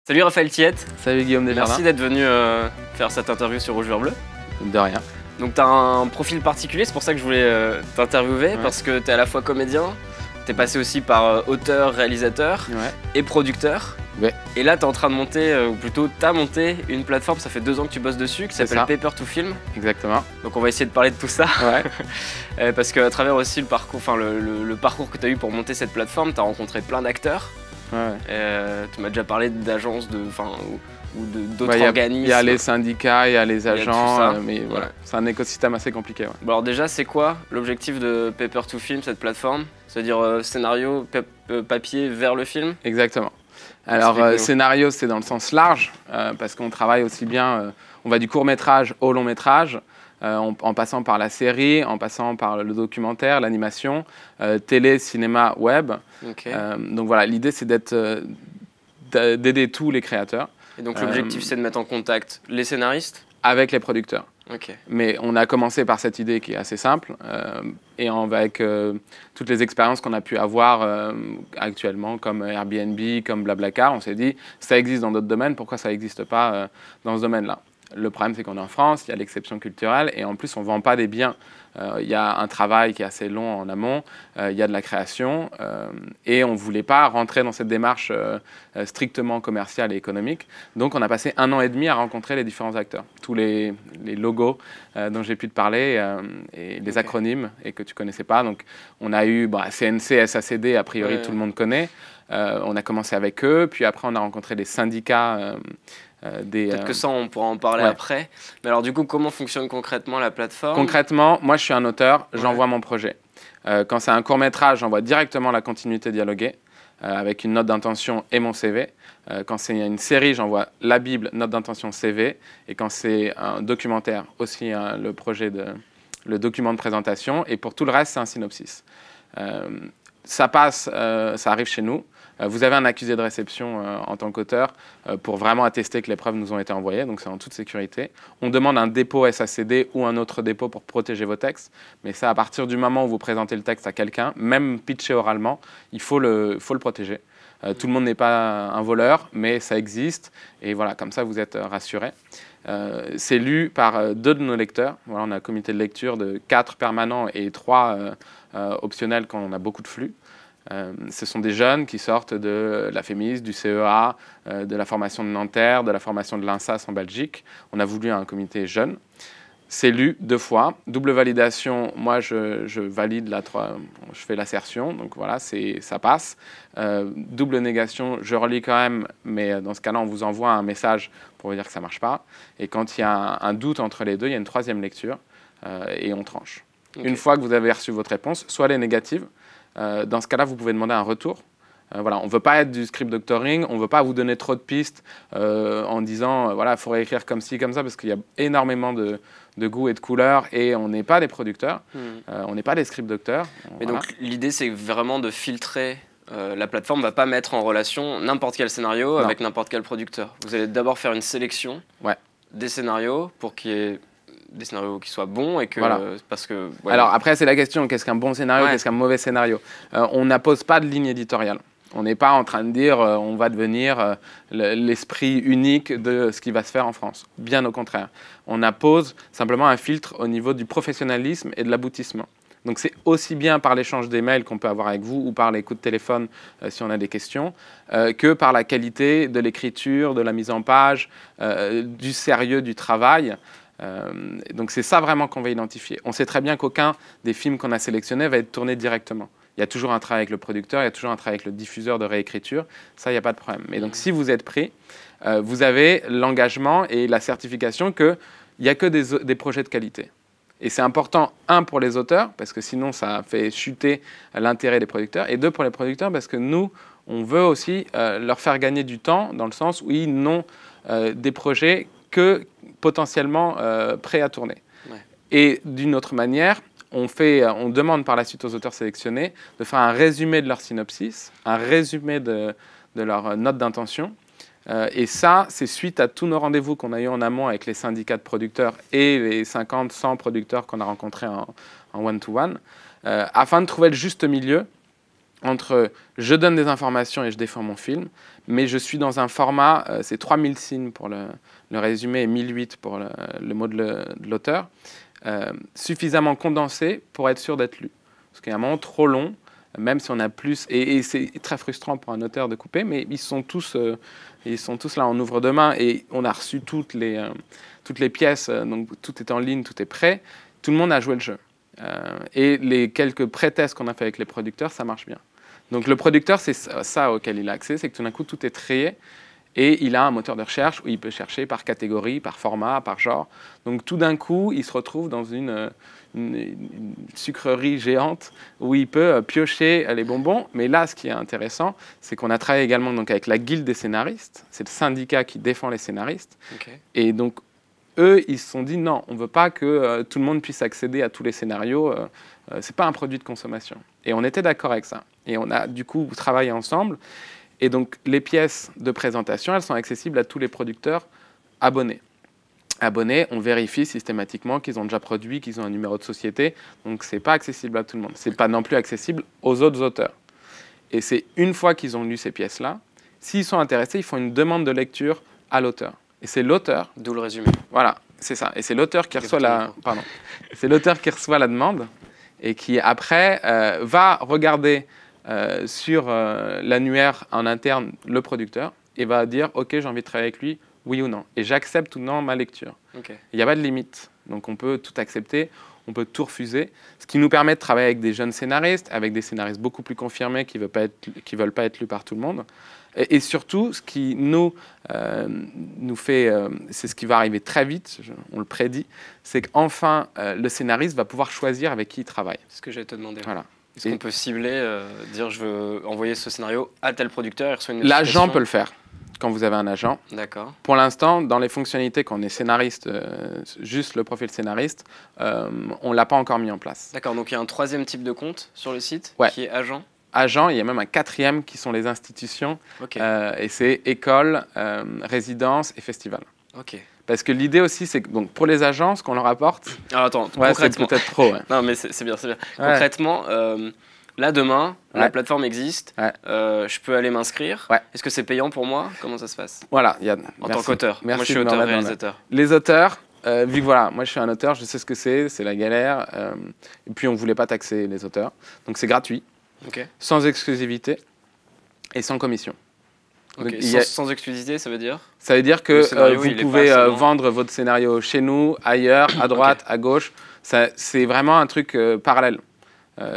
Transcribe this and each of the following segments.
Salut Raphaël Tiette. Salut Guillaume Desjardins. Merci d'être venu faire cette interview sur Rouge Vert Bleu. De rien. Donc tu as un profil particulier, c'est pour ça que je voulais t'interviewer, parce que tu es à la fois comédien, tu es passé aussi par auteur, réalisateur et producteur. Ouais. Et là tu es en train de monter, ou plutôt tu as monté une plateforme, ça fait 2 ans que tu bosses dessus, qui s'appelle Paper to Film. Exactement. Donc on va essayer de parler de tout ça. Ouais. Parce qu'à travers aussi le parcours, le parcours que tu as eu pour monter cette plateforme, tu as rencontré plein d'acteurs. Ouais. Tu m'as déjà parlé d'agences ou d'autres organismes. Il y a les syndicats, il y a les agents, mais voilà, c'est un écosystème assez compliqué. Ouais. Bon alors déjà, c'est quoi l'objectif de Paper to Film, cette plateforme? C'est-à-dire scénario, papier vers le film? Exactement. Alors scénario, c'est dans le sens large, parce qu'on travaille aussi bien, on va du court-métrage au long-métrage, en passant par la série, en passant par le documentaire, l'animation, télé, cinéma, web. Okay. Donc voilà, l'idée c'est d'aider tous les créateurs. Et donc l'objectif c'est de mettre en contact les scénaristes avec les producteurs. Okay. Mais on a commencé par cette idée qui est assez simple, et avec toutes les expériences qu'on a pu avoir actuellement, comme Airbnb, comme Blablacar, on s'est dit, ça existe dans d'autres domaines, pourquoi ça n'existe pas dans ce domaine-là? Le problème, c'est qu'on est en France, il y a l'exception culturelle, et en plus, on ne vend pas des biens. Il y a un travail qui est assez long en amont, il y a de la création, et on ne voulait pas rentrer dans cette démarche strictement commerciale et économique. Donc, on a passé 1 an et demi à rencontrer les différents acteurs. Tous les logos dont j'ai pu te parler, et les acronymes, et que tu ne connaissais pas. Donc, on a eu CNC, SACD, a priori, tout le monde connaît. On a commencé avec eux, puis après, on a rencontré les syndicats. Peut-être que ça, on pourra en parler après. Mais alors du coup, comment fonctionne concrètement la plateforme? Concrètement, moi je suis un auteur, j'envoie mon projet. Quand c'est un court-métrage, j'envoie directement la continuité dialoguée avec une note d'intention et mon CV. Quand c'est une série, j'envoie la Bible, note d'intention, CV. Et quand c'est un documentaire, aussi le document de présentation. Et pour tout le reste, c'est un synopsis. Ça passe, ça arrive chez nous. Vous avez un accusé de réception en tant qu'auteur pour vraiment attester que les preuves nous ont été envoyées, donc c'est en toute sécurité. On demande un dépôt SACD ou un autre dépôt pour protéger vos textes, mais ça, à partir du moment où vous présentez le texte à quelqu'un, même pitché oralement, il faut le protéger. Tout le monde n'est pas un voleur, mais ça existe, et voilà, comme ça vous êtes rassurés. C'est lu par 2 de nos lecteurs. Voilà, on a un comité de lecture de 4 permanents et 3 optionnels quand on a beaucoup de flux. Ce sont des jeunes qui sortent de la FEMIS, du CEA, de la formation de Nanterre, de la formation de l'INSAS en Belgique. On a voulu un comité jeune. C'est lu 2 fois. Double validation, moi je valide, je fais l'assertion, donc voilà, ça passe. Double négation, je relis quand même, mais dans ce cas-là, on vous envoie un message pour vous dire que ça ne marche pas. Et quand il y a un doute entre les deux, il y a une 3e lecture et on tranche. Okay. Une fois que vous avez reçu votre réponse, soit elle est négative. Dans ce cas-là, vous pouvez demander un retour. Voilà, on ne veut pas être du script doctoring, on ne veut pas vous donner trop de pistes en disant voilà, il faudrait écrire comme ci, comme ça, parce qu'il y a énormément de goûts et de couleurs, et on n'est pas des producteurs, on n'est pas des script docteurs. Mais donc l'idée, c'est vraiment de filtrer. La plateforme ne va pas mettre en relation n'importe quel scénario avec n'importe quel producteur. Vous allez d'abord faire une sélection des scénarios pour qu'il y ait des scénarios qui soient bons et que parce que Alors après c'est la question, qu'est-ce qu'un bon scénario, qu'est-ce qu'un mauvais scénario? On n'impose pas de ligne éditoriale. On n'est pas en train de dire on va devenir l'esprit unique de ce qui va se faire en France. Bien au contraire. On impose simplement un filtre au niveau du professionnalisme et de l'aboutissement. Donc c'est aussi bien par l'échange des mails qu'on peut avoir avec vous ou par les coups de téléphone si on a des questions, que par la qualité de l'écriture, de la mise en page, du sérieux du travail. Donc c'est ça vraiment qu'on va identifier. On sait très bien qu'aucun des films qu'on a sélectionnés va être tourné directement. Il y a toujours un travail avec le producteur, il y a toujours un travail avec le diffuseur de réécriture. Ça, il n'y a pas de problème. Mais donc si vous êtes pris, vous avez l'engagement et la certification qu'il n'y a que des projets de qualité. Et c'est important, 1, pour les auteurs, parce que sinon ça fait chuter l'intérêt des producteurs, et 2, pour les producteurs, parce que nous, on veut aussi leur faire gagner du temps, dans le sens où ils n'ont des projets que potentiellement prêts à tourner. Et d'une autre manière, on demande par la suite aux auteurs sélectionnés de faire un résumé de leur synopsis, un résumé de leur note d'intention. Et ça, c'est suite à tous nos rendez-vous qu'on a eu en amont avec les syndicats de producteurs et les 50, 100 producteurs qu'on a rencontrés en one-to-one, afin de trouver le juste milieu entre je donne des informations et je défends mon film, mais je suis dans un format, c'est 3000 signes pour le résumé et 1008 pour le mot de l'auteur, suffisamment condensé pour être sûr d'être lu. Parce qu'il y a un moment trop long, même si on a plus, et c'est très frustrant pour un auteur de couper, mais ils sont tous là en ouvre de main, et on a reçu toutes les pièces, donc tout est en ligne, tout est prêt, tout le monde a joué le jeu. Et les quelques pré-tests qu'on a fait avec les producteurs, ça marche bien. Donc le producteur, c'est ça auquel il a accès, c'est que tout d'un coup, tout est trié et il a un moteur de recherche où il peut chercher par catégorie, par format, par genre. Donc tout d'un coup, il se retrouve dans une sucrerie géante où il peut piocher les bonbons. Mais là, ce qui est intéressant, c'est qu'on a travaillé également donc, avec la guilde des scénaristes. C'est le syndicat qui défend les scénaristes. Okay. Et donc, eux, ils se sont dit non, on ne veut pas que tout le monde puisse accéder à tous les scénarios. Ce n'est pas un produit de consommation. Et on était d'accord avec ça. Et on a du coup travaillé ensemble. Et donc, les pièces de présentation, elles sont accessibles à tous les producteurs abonnés. Abonnés, on vérifie systématiquement qu'ils ont déjà produit, qu'ils ont un numéro de société. Donc, ce n'est pas accessible à tout le monde. Ce n'est pas non plus accessible aux autres auteurs. Et c'est une fois qu'ils ont lu ces pièces-là, s'ils sont intéressés, ils font une demande de lecture à l'auteur. Et c'est l'auteur... D'où le résumé. Voilà, c'est ça. Et c'est l'auteur qui reçoit la... Pardon. C'est l'auteur qui reçoit la demande et qui, après, va regarder sur l'annuaire en interne le producteur et va dire « Ok, j'ai envie de travailler avec lui, oui ou non. » Et j'accepte ou non ma lecture. Okay. Il n'y a pas de limite. Donc, on peut tout accepter, on peut tout refuser. Ce qui nous permet de travailler avec des jeunes scénaristes, avec des scénaristes beaucoup plus confirmés qui ne veulent pas être lus par tout le monde. Et surtout, ce qui nous fait, c'est ce qui va arriver très vite, on le prédit, c'est qu'enfin, le scénariste va pouvoir choisir avec qui il travaille. C'est ce que j'allais te demander. Voilà. Est-ce qu'on peut cibler, dire je veux envoyer ce scénario à tel producteur et reçoit une notification? L'agent peut le faire, quand vous avez un agent. D'accord. Pour l'instant, dans les fonctionnalités, quand on est scénariste, juste le profil scénariste, on ne l'a pas encore mis en place. D'accord, donc il y a un troisième type de compte sur le site qui est agent. Agents, il y a même un quatrième qui sont les institutions, et c'est école, résidence et festival. Okay. Parce que l'idée aussi, c'est que donc, pour les agents, ce qu'on leur apporte... Alors attends, concrètement... c'est peut-être trop. Ouais. Non, mais c'est bien, c'est bien. Ouais. Concrètement, là, demain, la plateforme existe, je peux aller m'inscrire. Ouais. Est-ce que c'est payant pour moi? Comment ça se passe? Voilà. En tant qu'auteur. Moi, je suis auteur-réalisateur. Les auteurs, vu que voilà, moi, je suis un auteur, je sais ce que c'est la galère. Et puis, on ne voulait pas taxer les auteurs. Donc, c'est gratuit. Okay. Sans exclusivité et sans commission. Okay. Sans exclusivité, ça veut dire? Ça veut dire que vous pouvez vendre votre scénario chez nous, ailleurs, à droite, à gauche. C'est vraiment un truc parallèle.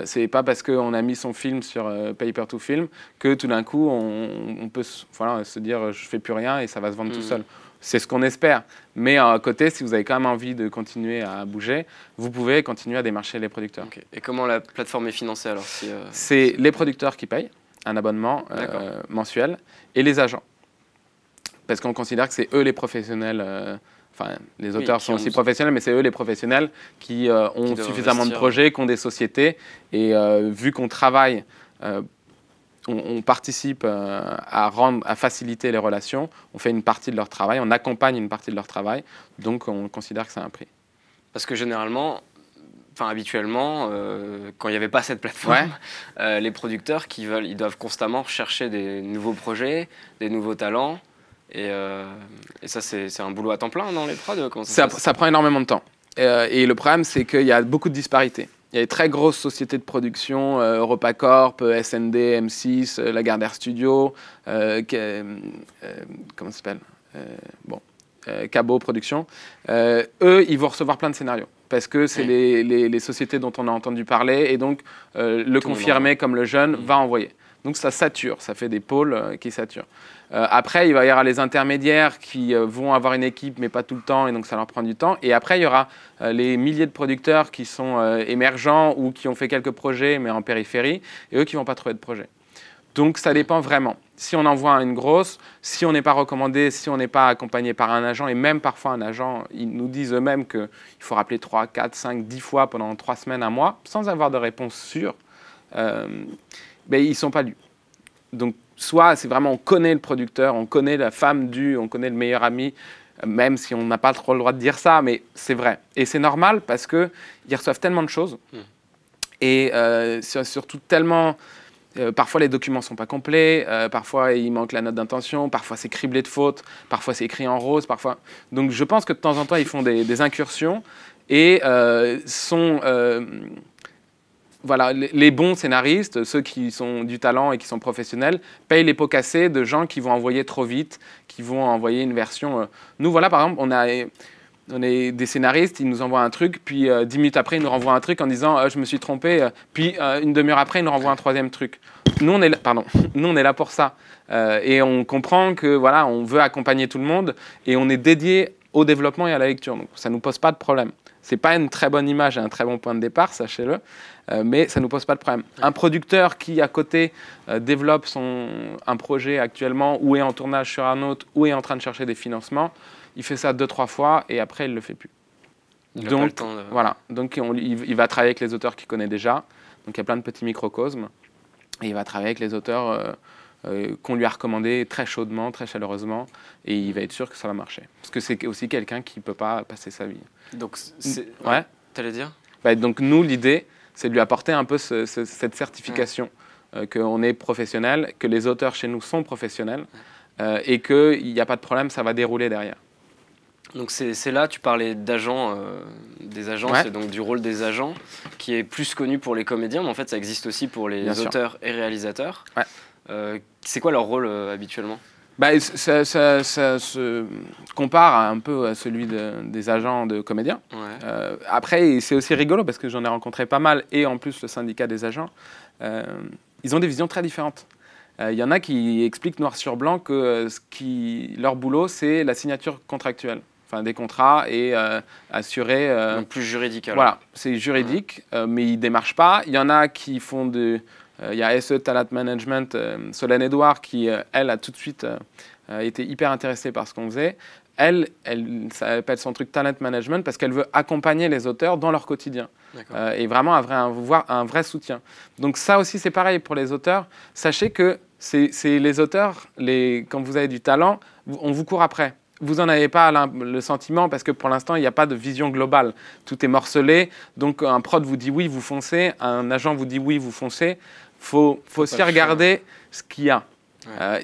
C'est pas parce qu'on a mis son film sur Paper to Film que tout d'un coup, on peut se dire je fais plus rien et ça va se vendre tout seul. C'est ce qu'on espère. Mais à côté, si vous avez quand même envie de continuer à bouger, vous pouvez continuer à démarcher les producteurs. Okay. Et comment la plateforme est financée alors C'est les producteurs qui payent un abonnement mensuel et les agents. Parce qu'on considère que c'est eux les professionnels. Enfin, les auteurs sont aussi professionnels, mais c'est eux les professionnels qui ont suffisamment de projets, qui ont des sociétés. Et vu qu'on travaille... on participe à faciliter les relations, on fait une partie de leur travail, on accompagne une partie de leur travail, donc on considère que c'est un prix. Parce que généralement, habituellement, quand il n'y avait pas cette plateforme, les producteurs ils doivent constamment chercher des nouveaux projets, des nouveaux talents, et ça c'est un boulot à temps plein dans les prods? Comment ça prend énormément de temps. Et le problème, c'est qu'il y a beaucoup de disparités. Il y a des très grosses sociétés de production, EuropaCorp, SND, M6, Lagardère Studio, comment ça s'appelle Cabot Productions. Eux, ils vont recevoir plein de scénarios parce que c'est les sociétés dont on a entendu parler et donc le confirmé comme le jeune va envoyer. Donc ça sature, ça fait des pôles qui saturent. Après, il va y avoir les intermédiaires qui vont avoir une équipe, mais pas tout le temps, et donc ça leur prend du temps. Et après, il y aura les milliers de producteurs qui sont émergents ou qui ont fait quelques projets, mais en périphérie, et eux qui ne vont pas trouver de projet. Donc ça dépend vraiment. Si on envoie une grosse, si on n'est pas recommandé, si on n'est pas accompagné par un agent, et même parfois un agent, ils nous disent eux-mêmes qu'il faut rappeler 3, 4, 5, 10 fois pendant 3 semaines, un mois, sans avoir de réponse sûre, ils ne sont pas lus. Donc, soit c'est vraiment on connaît le producteur, on connaît la femme on connaît le meilleur ami, même si on n'a pas trop le droit de dire ça, mais c'est vrai. Et c'est normal parce qu'ils reçoivent tellement de choses et surtout tellement Parfois, les documents ne sont pas complets, parfois, il manque la note d'intention, parfois, c'est criblé de fautes, parfois, c'est écrit en rose, parfois... Donc, je pense que de temps en temps, ils font des incursions et voilà, les bons scénaristes, ceux qui sont du talent et qui sont professionnels, payent les pots cassés de gens qui vont envoyer trop vite, qui vont envoyer une version... Nous, voilà, par exemple, on est des scénaristes, ils nous envoient un truc, puis 10 minutes après, ils nous renvoient un truc en disant je me suis trompé », puis une demi-heure après, ils nous renvoient un troisième truc. Nous, on est là pour ça. Et on comprend que voilà, on veut accompagner tout le monde et on est dédié au développement et à la lecture. Donc, ça ne nous pose pas de problème. Ce n'est pas une très bonne image et un très bon point de départ, sachez-le, mais ça ne nous pose pas de problème. Un producteur qui, à côté, développe un projet actuellement ou est en tournage sur un autre ou est en train de chercher des financements, il fait ça 2-3 fois et après, il ne le fait plus. Donc, voilà. Donc il va travailler avec les auteurs qu'il connaît déjà. Donc, il y a plein de petits microcosmes. Et il va travailler avec les auteurs qu'on lui a recommandés très chaudement, très chaleureusement. Et il va être sûr que ça va marcher. Parce que c'est aussi quelqu'un qui ne peut pas passer sa vie. Donc, ouais. T'allais dire donc, nous, l'idée, c'est de lui apporter un peu cette certification qu'on est professionnel, que les auteurs chez nous sont professionnels et qu'il n'y a pas de problème, ça va dérouler derrière. Donc c'est là, tu parlais d'agents, des agents, c'est donc du rôle des agents qui est plus connu pour les comédiens, mais en fait ça existe aussi pour les auteurs et réalisateurs. C'est quoi leur rôle habituellement ? Ça se compare un peu à celui des agents de comédiens. Après, c'est aussi rigolo parce que j'en ai rencontré pas mal et en plus le syndicat des agents, ils ont des visions très différentes. Il y en a qui expliquent noir sur blanc que leur boulot, c'est la signature contractuelle. Enfin, des contrats et assurer... Donc plus juridique alors. Voilà, c'est juridique, mais ils ne démarchent pas. Il y en a qui font il y a SE Talent Management, Solène Edouard, qui, elle, a tout de suite été hyper intéressée par ce qu'on faisait. Elle ça appelle son truc Talent Management parce qu'elle veut accompagner les auteurs dans leur quotidien. Et vraiment avoir un vrai soutien. Donc ça aussi, c'est pareil pour les auteurs. Sachez que c'est les auteurs, quand vous avez du talent, on vous court après. Vous n'en avez pas le sentiment parce que pour l'instant, il n'y a pas de vision globale. Tout est morcelé. Donc, un prod vous dit oui, vous foncez. Un agent vous dit oui, vous foncez. Il faut aussi regarder ce qu'il y a.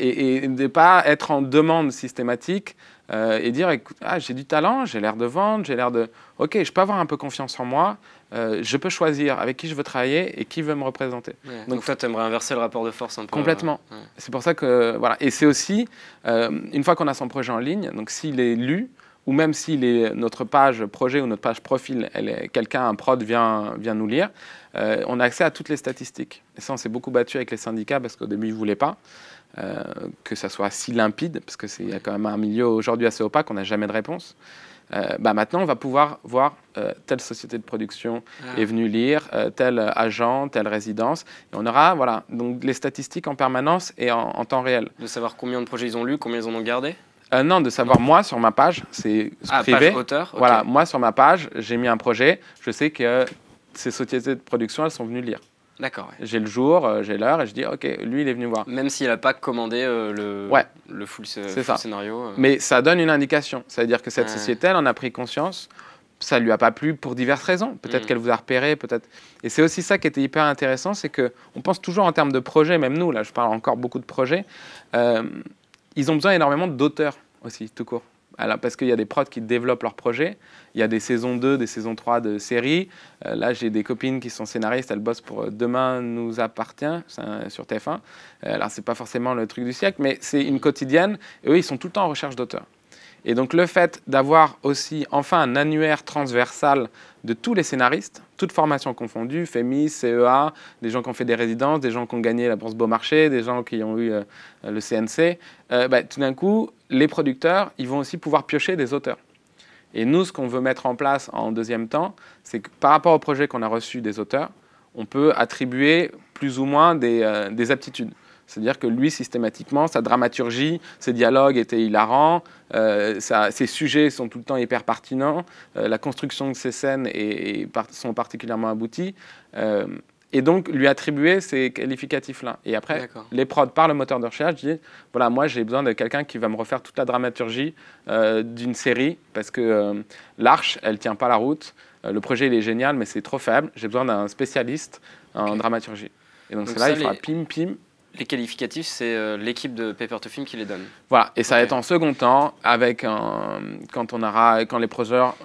Et ne pas être en demande systématique et dire écoute, j'ai du talent, j'ai l'air de vendre, j'ai l'air de... Ok, je peux avoir un peu confiance en moi. Je peux choisir avec qui je veux travailler et qui veut me représenter. Donc toi, tu aimerais inverser le rapport de force un peu. Complètement. C'est pour ça que... Voilà. Et c'est aussi, une fois qu'on a son projet en ligne, donc s'il est lu, ou même si notre page projet ou notre page profil, un prod vient nous lire, on a accès à toutes les statistiques. Et ça, on s'est beaucoup battu avec les syndicats parce qu'au début, ils ne voulaient pas que ça soit si limpide, parce qu'il y a quand même un milieu aujourd'hui assez opaque, on n'a jamais de réponse. Maintenant, on va pouvoir voir telle société de production est venue lire, tel agent, telle résidence. Et on aura donc les statistiques en permanence et en temps réel. De savoir combien de projets ils ont lus, combien ils en ont gardé non, de savoir moi sur ma page, c'est privé. Page auteur, okay. Voilà, moi sur ma page, j'ai mis un projet, je sais que ces sociétés de production, elles sont venues lire. D'accord. J'ai le jour, j'ai l'heure et je dis ok, lui il est venu voir. Même s'il n'a pas commandé le full scénario. Mais ça donne une indication, ça veut dire que cette société, elle en a pris conscience. Ça lui a pas plu pour diverses raisons. Peut-être qu'elle vous a repéré, peut-être. Et c'est aussi ça qui était hyper intéressant, c'est que on pense toujours en termes de projets, même nous là, je parle encore beaucoup de projets. Ils ont besoin énormément d'auteurs aussi, tout court. Alors, parce qu'il y a des prods qui développent leurs projets. Il y a des saisons 2, des saisons 3 de séries. Là, j'ai des copines qui sont scénaristes. Elles bossent pour Demain nous appartient sur TF1. Alors, ce n'est pas forcément le truc du siècle, mais c'est une quotidienne. Et eux, ils sont tout le temps en recherche d'auteurs. Et donc, le fait d'avoir aussi enfin un annuaire transversal de tous les scénaristes, toutes formations confondues, FEMIS, CEA, des gens qui ont fait des résidences, des gens qui ont gagné la Bourse Beaumarchais, des gens qui ont eu le CNC, tout d'un coup, les producteurs, ils vont aussi pouvoir piocher des auteurs. Et nous, ce qu'on veut mettre en place en deuxième temps, c'est que par rapport au projet qu'on a reçu des auteurs, on peut attribuer plus ou moins des aptitudes. C'est-à-dire que lui, systématiquement, sa dramaturgie, ses dialogues étaient hilarants, ses sujets sont tout le temps hyper pertinents, la construction de ses scènes sont particulièrement abouties. Et donc, lui attribuer ces qualificatifs-là. Et après, les prods, par le moteur de recherche, disent voilà, moi, j'ai besoin de quelqu'un qui va me refaire toute la dramaturgie d'une série, parce que l'Arche, elle ne tient pas la route. Le projet, il est génial, mais c'est trop faible. J'ai besoin d'un spécialiste en dramaturgie. Et donc c'est là, il faudra pim. Les qualificatifs, c'est l'équipe de Paper to Film qui les donne. Voilà, et ça va être en second temps, avec quand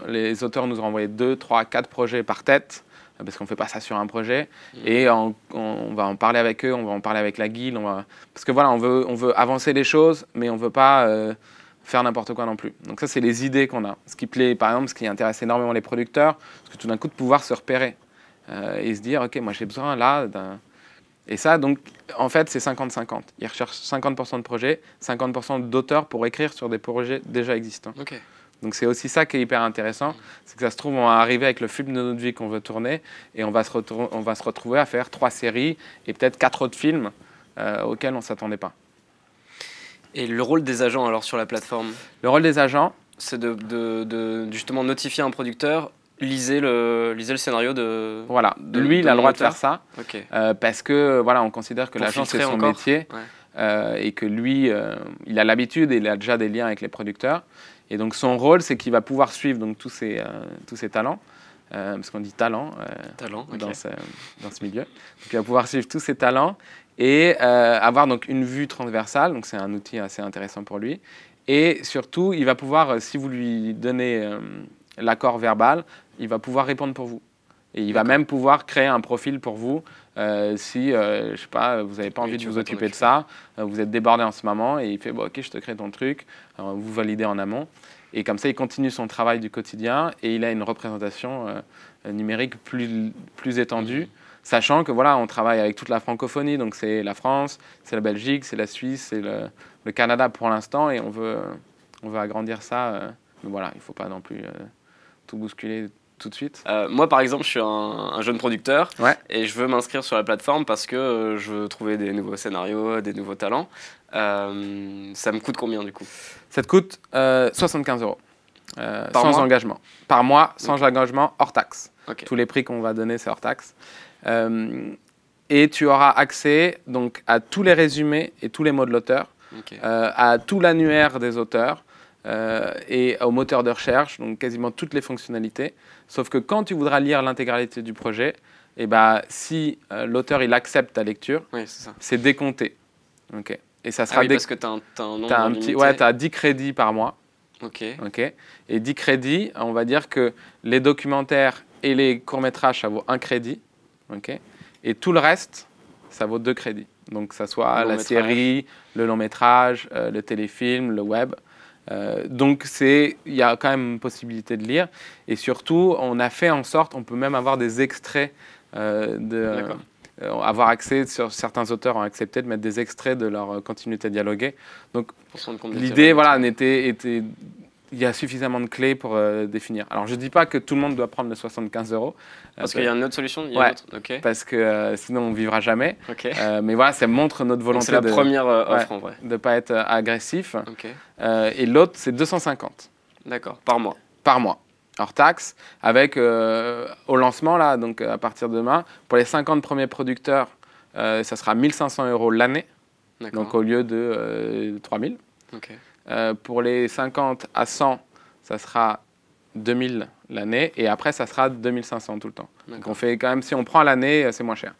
les auteurs nous auront envoyé 2, 3, 4 projets par tête, parce qu'on ne fait pas ça sur un projet, et on va en parler avec eux, on va en parler avec la guilde, parce que voilà, on veut avancer les choses, mais on ne veut pas faire n'importe quoi non plus. Donc ça, c'est les idées qu'on a. Ce qui plaît, par exemple, ce qui intéresse énormément les producteurs, c'est que tout d'un coup, de pouvoir se repérer et se dire, ok, moi j'ai besoin là d'un... Et ça, donc, en fait, c'est 50-50. Ils recherchent 50% de projets, 50% d'auteurs pour écrire sur des projets déjà existants. Okay. Donc, c'est aussi ça qui est hyper intéressant. C'est que ça se trouve, on va arriver avec le film de notre vie qu'on veut tourner et on va se retrouver à faire 3 séries et peut-être 4 autres films auxquels on ne s'attendait pas. Et le rôle des agents, alors, sur la plateforme? Le rôle des agents, c'est de justement notifier un producteur. Lisez le scénario de... Voilà, lui, il a le droit de faire ça, okay. Parce que, voilà, on considère que l'agent, c'est son métier, et que lui, il a l'habitude et il a déjà des liens avec les producteurs. Et donc, son rôle, c'est qu'il va pouvoir suivre donc, tous ces talents, parce qu'on dit talent, okay. dans ce milieu. Donc, il va pouvoir suivre tous ces talents et avoir donc, une vue transversale, donc c'est un outil assez intéressant pour lui. Et surtout, il va pouvoir, si vous lui donnez l'accord verbal, il va pouvoir répondre pour vous. Et il va même pouvoir créer un profil pour vous si, je sais pas, vous n'avez pas envie de vous occuper de ça, vous êtes débordé en ce moment, et il fait bon, « Ok, je te crée ton truc », vous validez en amont. Et comme ça, il continue son travail du quotidien et il a une représentation numérique plus étendue, sachant que voilà, on travaille avec toute la francophonie, donc c'est la France, c'est la Belgique, c'est la Suisse, c'est le Canada pour l'instant, et on veut agrandir ça. Mais voilà, il ne faut pas non plus tout bousculer tout de suite. Moi, par exemple, je suis un jeune producteur et je veux m'inscrire sur la plateforme parce que je veux trouver des nouveaux scénarios, des nouveaux talents. Ça me coûte combien, du coup? Ça te coûte 75 € sans engagement. Par mois, sans engagement, hors taxe. Tous les prix qu'on va donner, c'est hors taxe. Et tu auras accès donc, à tous les résumés et tous les mots de l'auteur, à tout l'annuaire des auteurs, et au moteur de recherche, donc quasiment toutes les fonctionnalités. Sauf que quand tu voudras lire l'intégralité du projet, et si l'auteur il accepte ta lecture, c'est décompté. Et ça sera parce que tu as un nombre limité. Tu as 10 crédits par mois. Et 10 crédits, on va dire que les documentaires et les courts-métrages, ça vaut 1 crédit. Et tout le reste, ça vaut 2 crédits. Donc que ça soit la série, le long-métrage, le téléfilm, le web. Donc il y a quand même une possibilité de lire, et surtout on a fait en sorte, on peut même avoir des extraits avoir accès, certains auteurs ont accepté de mettre des extraits de leur continuité dialoguée. Donc l'idée il y a suffisamment de clés pour définir. Alors je ne dis pas que tout le monde doit prendre les 75 €. Parce qu'il y a une autre solution. Parce que sinon on ne vivra jamais. Mais voilà, ça montre notre volonté. C'est la première offre en vrai. De ne pas être agressif. Et l'autre, c'est 250. D'accord, par mois. Par mois, hors taxe, avec au lancement, là, donc à partir de demain, pour les 50 premiers producteurs, ça sera 1 500 € l'année, donc au lieu de 3 000. Pour les 50 à 100, ça sera 2 000 l'année, et après, ça sera 2 500 tout le temps. Donc on fait quand même, si on prend l'année, c'est moins cher.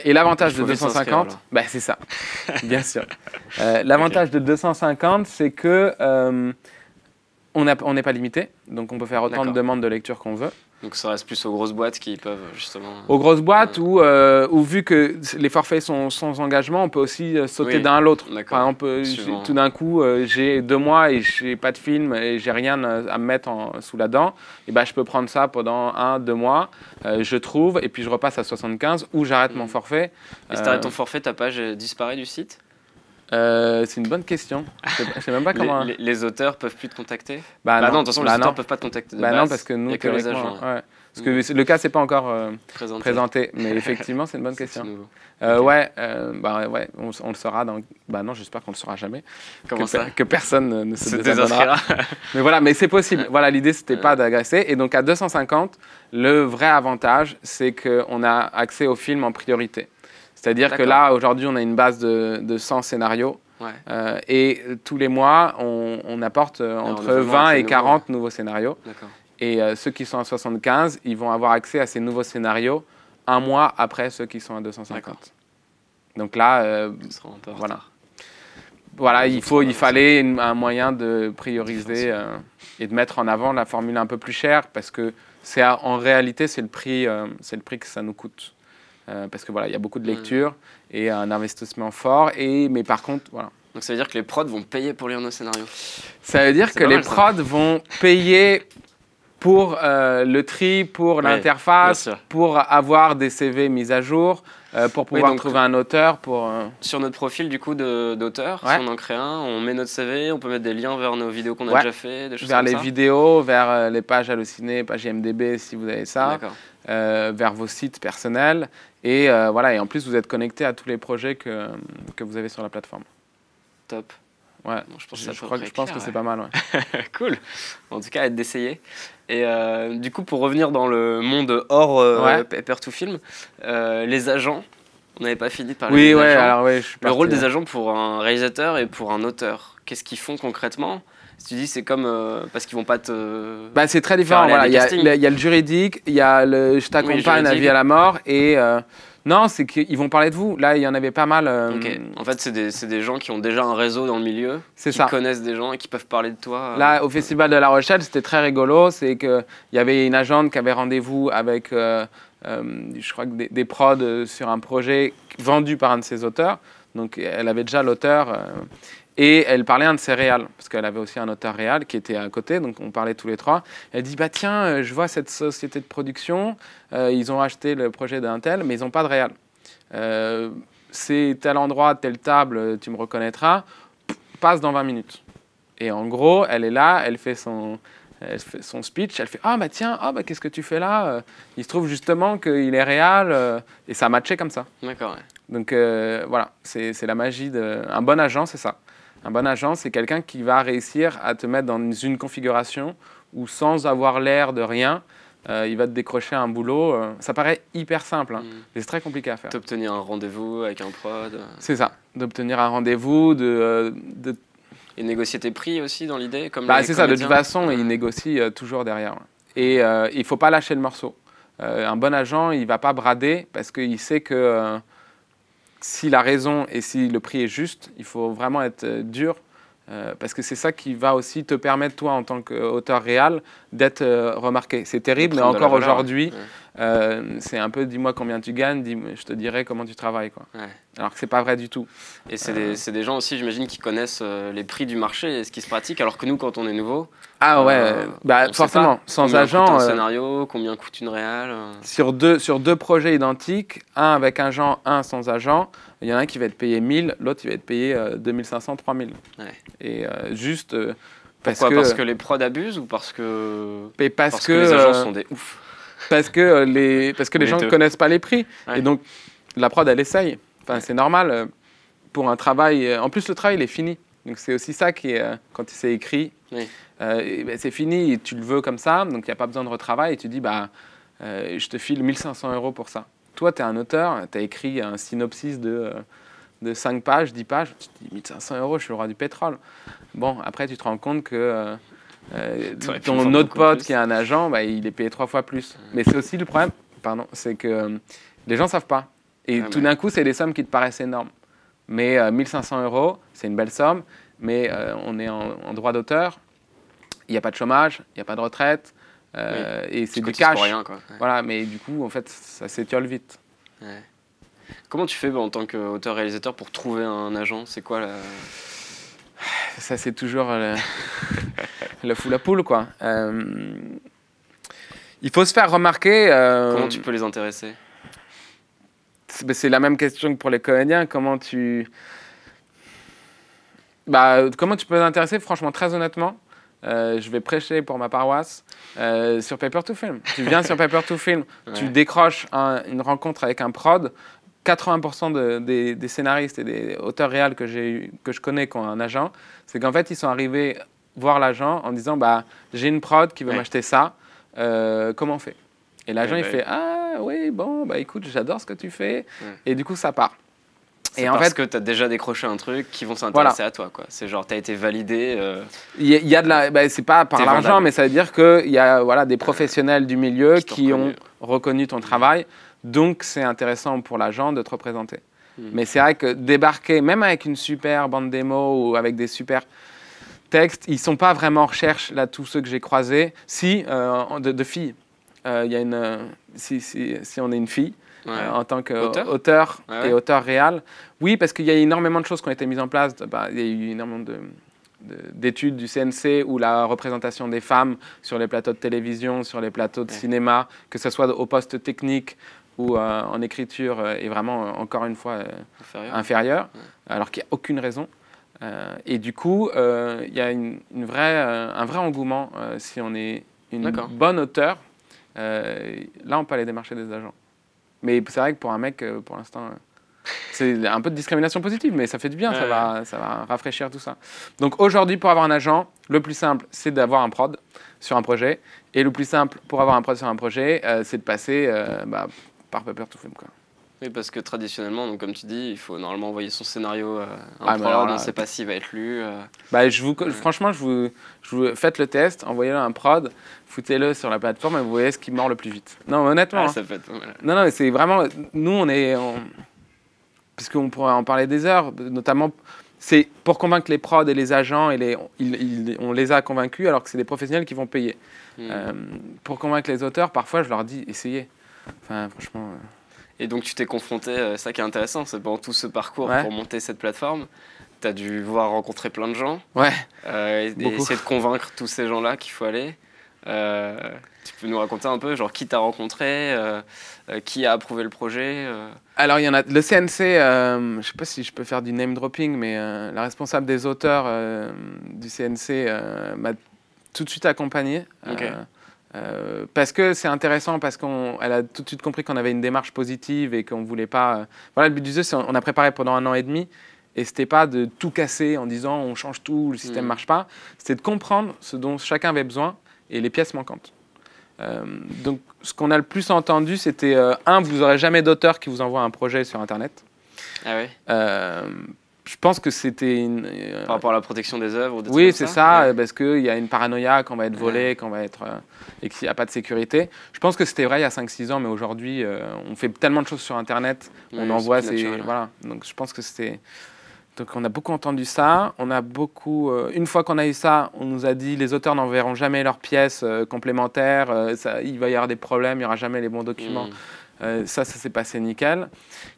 Et l'avantage de 250, c'est ça, bien sûr. L'avantage de 250, c'est que on n'est pas limité, donc on peut faire autant de demandes de lecture qu'on veut. Donc ça reste plus aux grosses boîtes qui peuvent justement... Aux grosses boîtes où vu que les forfaits sont sans engagement, on peut aussi sauter d'un à l'autre. Par exemple, tout d'un coup, j'ai 2 mois et je n'ai pas de film et j'ai rien à me mettre sous la dent. Et je peux prendre ça pendant 1-2 mois, je trouve, et puis je repasse à 75 ou j'arrête mon forfait. Et si tu arrêtes ton forfait, ta page disparaît du site? C'est une bonne question. Je sais même pas comment. Les auteurs peuvent plus te contacter? Non, de toute façon, les auteurs peuvent pas te contacter de base. Non, parce que nous, que les agents. Parce que le cas, c'est pas encore présenté, mais effectivement, c'est une bonne question. On le saura dans. Non, j'espère qu'on le saura jamais. Comment ça? Que personne ne se désabonnera. Mais voilà, mais c'est possible. Voilà, l'idée, c'était pas d'agresser. Et donc à 250, le vrai avantage, c'est qu'on a accès aux films en priorité. C'est-à-dire que là, aujourd'hui, on a une base de 100 scénarios. Et tous les mois, on apporte entre 20 et 40 nouveaux scénarios. Et ceux qui sont à 75, ils vont avoir accès à ces nouveaux scénarios un mois après ceux qui sont à 250. Donc là, voilà. Voilà, il fallait un moyen de prioriser et de mettre en avant la formule un peu plus chère parce que en réalité, c'est le prix que ça nous coûte. Parce que voilà, il y a beaucoup de lectures et un investissement fort. Mais par contre, voilà. Donc ça veut dire que les prods vont payer pour lire nos scénarios? Ça veut dire que les prods vont payer pour le tri, pour l'interface, pour avoir des CV mis à jour, pour pouvoir trouver un auteur. Sur notre profil du coup d'auteur, si on en crée un, on met notre CV, on peut mettre des liens vers nos vidéos qu'on a déjà fait, des choses vers comme les ça. vidéos, vers les pages Allociné, pages IMDb si vous avez ça, vers vos sites personnels. Et voilà, et en plus, vous êtes connecté à tous les projets que vous avez sur la plateforme. Top. Ouais, bon, je pense que c'est pas mal. Ouais. Cool. En tout cas, hâte d'essayer. Et du coup, pour revenir dans le monde hors Paper2Film, les agents, on n'avait pas fini de parler des agents. Alors, le rôle des agents pour un réalisateur et pour un auteur, qu'est-ce qu'ils font concrètement? Si tu dis c'est comme parce qu'ils vont pas te... c'est très différent. Voilà. Il y a le juridique, il y a le je t'accompagne à vie à la mort et... non, c'est qu'ils vont parler de vous. Là, il y en avait pas mal. En fait, c'est des gens qui ont déjà un réseau dans le milieu, qui connaissent des gens et qui peuvent parler de toi. Là, au Festival de La Rochelle, c'était très rigolo. C'est qu'il y avait une agente qui avait rendez-vous avec, je crois, que des prods sur un projet vendu par un de ses auteurs. Donc, elle avait déjà l'auteur. Et elle parlait à un de ses réals, parce qu'elle avait aussi un auteur réal qui était à côté, donc on parlait tous les trois. Elle dit, bah tiens, je vois cette société de production, ils ont acheté le projet d'un tel, mais ils n'ont pas de réal. C'est tel endroit, telle table, tu me reconnaîtras, passe dans 20 minutes. Et en gros, elle est là, elle fait son speech, elle fait, ah bah tiens, qu'est-ce que tu fais là? Il se trouve justement qu'il est réal, et ça a matché comme ça. D'accord, ouais. Donc voilà, c'est la magie un bon agent, c'est ça. Un bon agent, c'est quelqu'un qui va réussir à te mettre dans une configuration où, sans avoir l'air de rien, il va te décrocher un boulot. Ça paraît hyper simple, mais c'est très compliqué à faire. D'obtenir un rendez-vous avec un prod. C'est ça, d'obtenir un rendez-vous, Et négocier tes prix aussi dans l'idée comme c'est ça, de toute façon, il négocie toujours derrière. Et il ne faut pas lâcher le morceau. Un bon agent, il ne va pas brader parce qu'il sait que... s'il a raison et si le prix est juste, il faut vraiment être dur parce que c'est ça qui va aussi te permettre, toi, en tant qu'auteur réel, d'être remarqué. C'est terrible, mais encore aujourd'hui, c'est un peu dis-moi combien tu gagnes, je te dirai comment tu travailles. Quoi. Ouais. Alors que c'est pas vrai du tout. Et c'est des gens aussi, j'imagine, qui connaissent les prix du marché et ce qui se pratique, alors que nous, quand on est nouveau... forcément, sans agent... Combien coûte un scénario, combien coûte une réal sur deux projets identiques, un avec un agent, un sans agent, il y en a un qui va être payé 1000, l'autre il va être payé 2500, 3000. Ouais. Et juste... Pourquoi? Parce que les prods abusent ou parce que les agents sont des oufs? Parce que les gens ne connaissent pas les prix. Ouais. Et donc, la prod, elle essaye. Enfin, c'est normal pour un travail. En plus, le travail, il est fini. Donc, c'est aussi ça qui est, quand c'est écrit, c'est fini et tu le veux comme ça. Donc, il n'y a pas besoin de retravail. Et tu dis, je te file 1500 € pour ça. Toi, tu es un auteur, tu as écrit un synopsis de 5 pages, 10 pages. Tu te dis, 1500 €, je suis le roi du pétrole. Bon, après, tu te rends compte que... ton autre pote qui est un agent, il est payé 3 fois plus. Mais c'est aussi le problème, c'est que les gens ne savent pas. Et tout d'un coup, c'est des sommes qui te paraissent énormes. Mais 1500 €, c'est une belle somme, mais on est en droit d'auteur, il n'y a pas de chômage, il n'y a pas de retraite, et c'est du cash. Pour rien, quoi. Ouais. Voilà, mais du coup, en fait, ça s'étiole vite. Ouais. Comment tu fais en tant qu'auteur-réalisateur pour trouver un agent? C'est quoi la... Ça, c'est toujours le fou la poule, quoi. Il faut se faire remarquer. Comment tu peux les intéresser? C'est la même question que pour les comédiens. Comment tu peux les intéresser? Franchement, très honnêtement, je vais prêcher pour ma paroisse sur Paper2Film. Tu viens sur Paper2Film, tu décroches une rencontre avec un prod. 80% des scénaristes et des auteurs réels que je connais qui ont un agent, c'est qu'en fait, ils sont arrivés voir l'agent en disant j'ai une prod qui veut m'acheter ça, comment on fait? Et l'agent, il fait ah oui, bon, écoute, j'adore ce que tu fais. Et du coup, ça part. Et en fait, que tu as déjà décroché un truc qui vont s'intéresser à toi, quoi. C'est genre, tu as été validé. Il y a de la... c'est pas par l'argent, mais ça veut dire qu'il y a des professionnels du milieu qui ont reconnu ton travail. Donc, c'est intéressant pour l'agent de te représenter. Mais c'est vrai que débarquer, même avec une super bande démo ou avec des super textes, ils ne sont pas vraiment en recherche, là, tous ceux que j'ai croisés. Si, de filles. Y a si on est une fille, en tant qu'auteur et auteur réel, oui, parce qu'il y a énormément de choses qui ont été mises en place. Il y a eu énormément d'études du CNC où la représentation des femmes sur les plateaux de télévision, sur les plateaux de cinéma, que ce soit au poste technique ou en écriture, est vraiment, encore une fois, inférieure, alors qu'il n'y a aucune raison. Et du coup, il y a un vrai engouement si on est une bonne auteure. Là, on peut aller démarcher des agents. Mais c'est vrai que pour un mec, pour l'instant, c'est un peu de discrimination positive, mais ça fait du bien, ça va rafraîchir tout ça. Donc aujourd'hui, pour avoir un agent, le plus simple, c'est d'avoir un prod sur un projet. Et le plus simple pour avoir un prod sur un projet, c'est de passer par Paper to Film, quoi. Oui, parce que traditionnellement, donc, comme tu dis, il faut normalement envoyer son scénario à un prod, on ne sait pas s'il va être lu. Franchement, faites le test, envoyez-le à un prod, foutez-le sur la plateforme et vous voyez ce qui mord le plus vite. Non, honnêtement. Ça peut être, Non, c'est vraiment... Nous, parce qu'on pourrait en parler des heures, notamment... C'est pour convaincre les prods et les agents, on les a convaincus alors que c'est des professionnels qui vont payer. Pour convaincre les auteurs, parfois, je leur dis, essayez. Enfin, franchement... Et donc tu t'es confronté, ça qui est intéressant, c'est pendant tout ce parcours pour monter cette plateforme, tu as dû rencontrer plein de gens, et essayer de convaincre tous ces gens-là qu'il faut aller. Tu peux nous raconter un peu, genre qui t'a rencontré, qui a approuvé le projet Alors il y en a, le CNC, je ne sais pas si je peux faire du name dropping, mais la responsable des auteurs du CNC m'a tout de suite accompagné. Parce que c'est intéressant, parce qu'elle a tout de suite compris qu'on avait une démarche positive et qu'on ne voulait pas... Voilà, le but du jeu, c'est on a préparé pendant 1 an et demi, et ce n'était pas de tout casser en disant on change tout, le système ne marche pas. C'était de comprendre ce dont chacun avait besoin et les pièces manquantes. Donc, ce qu'on a le plus entendu, c'était vous n'aurez jamais d'auteur qui vous envoie un projet sur Internet. Ah oui. Je pense que c'était par rapport à la protection des œuvres. Oui, c'est ça, parce qu'il y a une paranoïa qu'on va être volé, et qu'il n'y a pas de sécurité. Je pense que c'était vrai il y a 5-6 ans, mais aujourd'hui, on fait tellement de choses sur Internet, on envoie, voilà. Donc je pense que c'était... Donc on a beaucoup entendu ça, une fois qu'on a eu ça, on nous a dit les auteurs n'enverront jamais leurs pièces complémentaires, il va y avoir des problèmes, il n'y aura jamais les bons documents. Ça s'est passé nickel.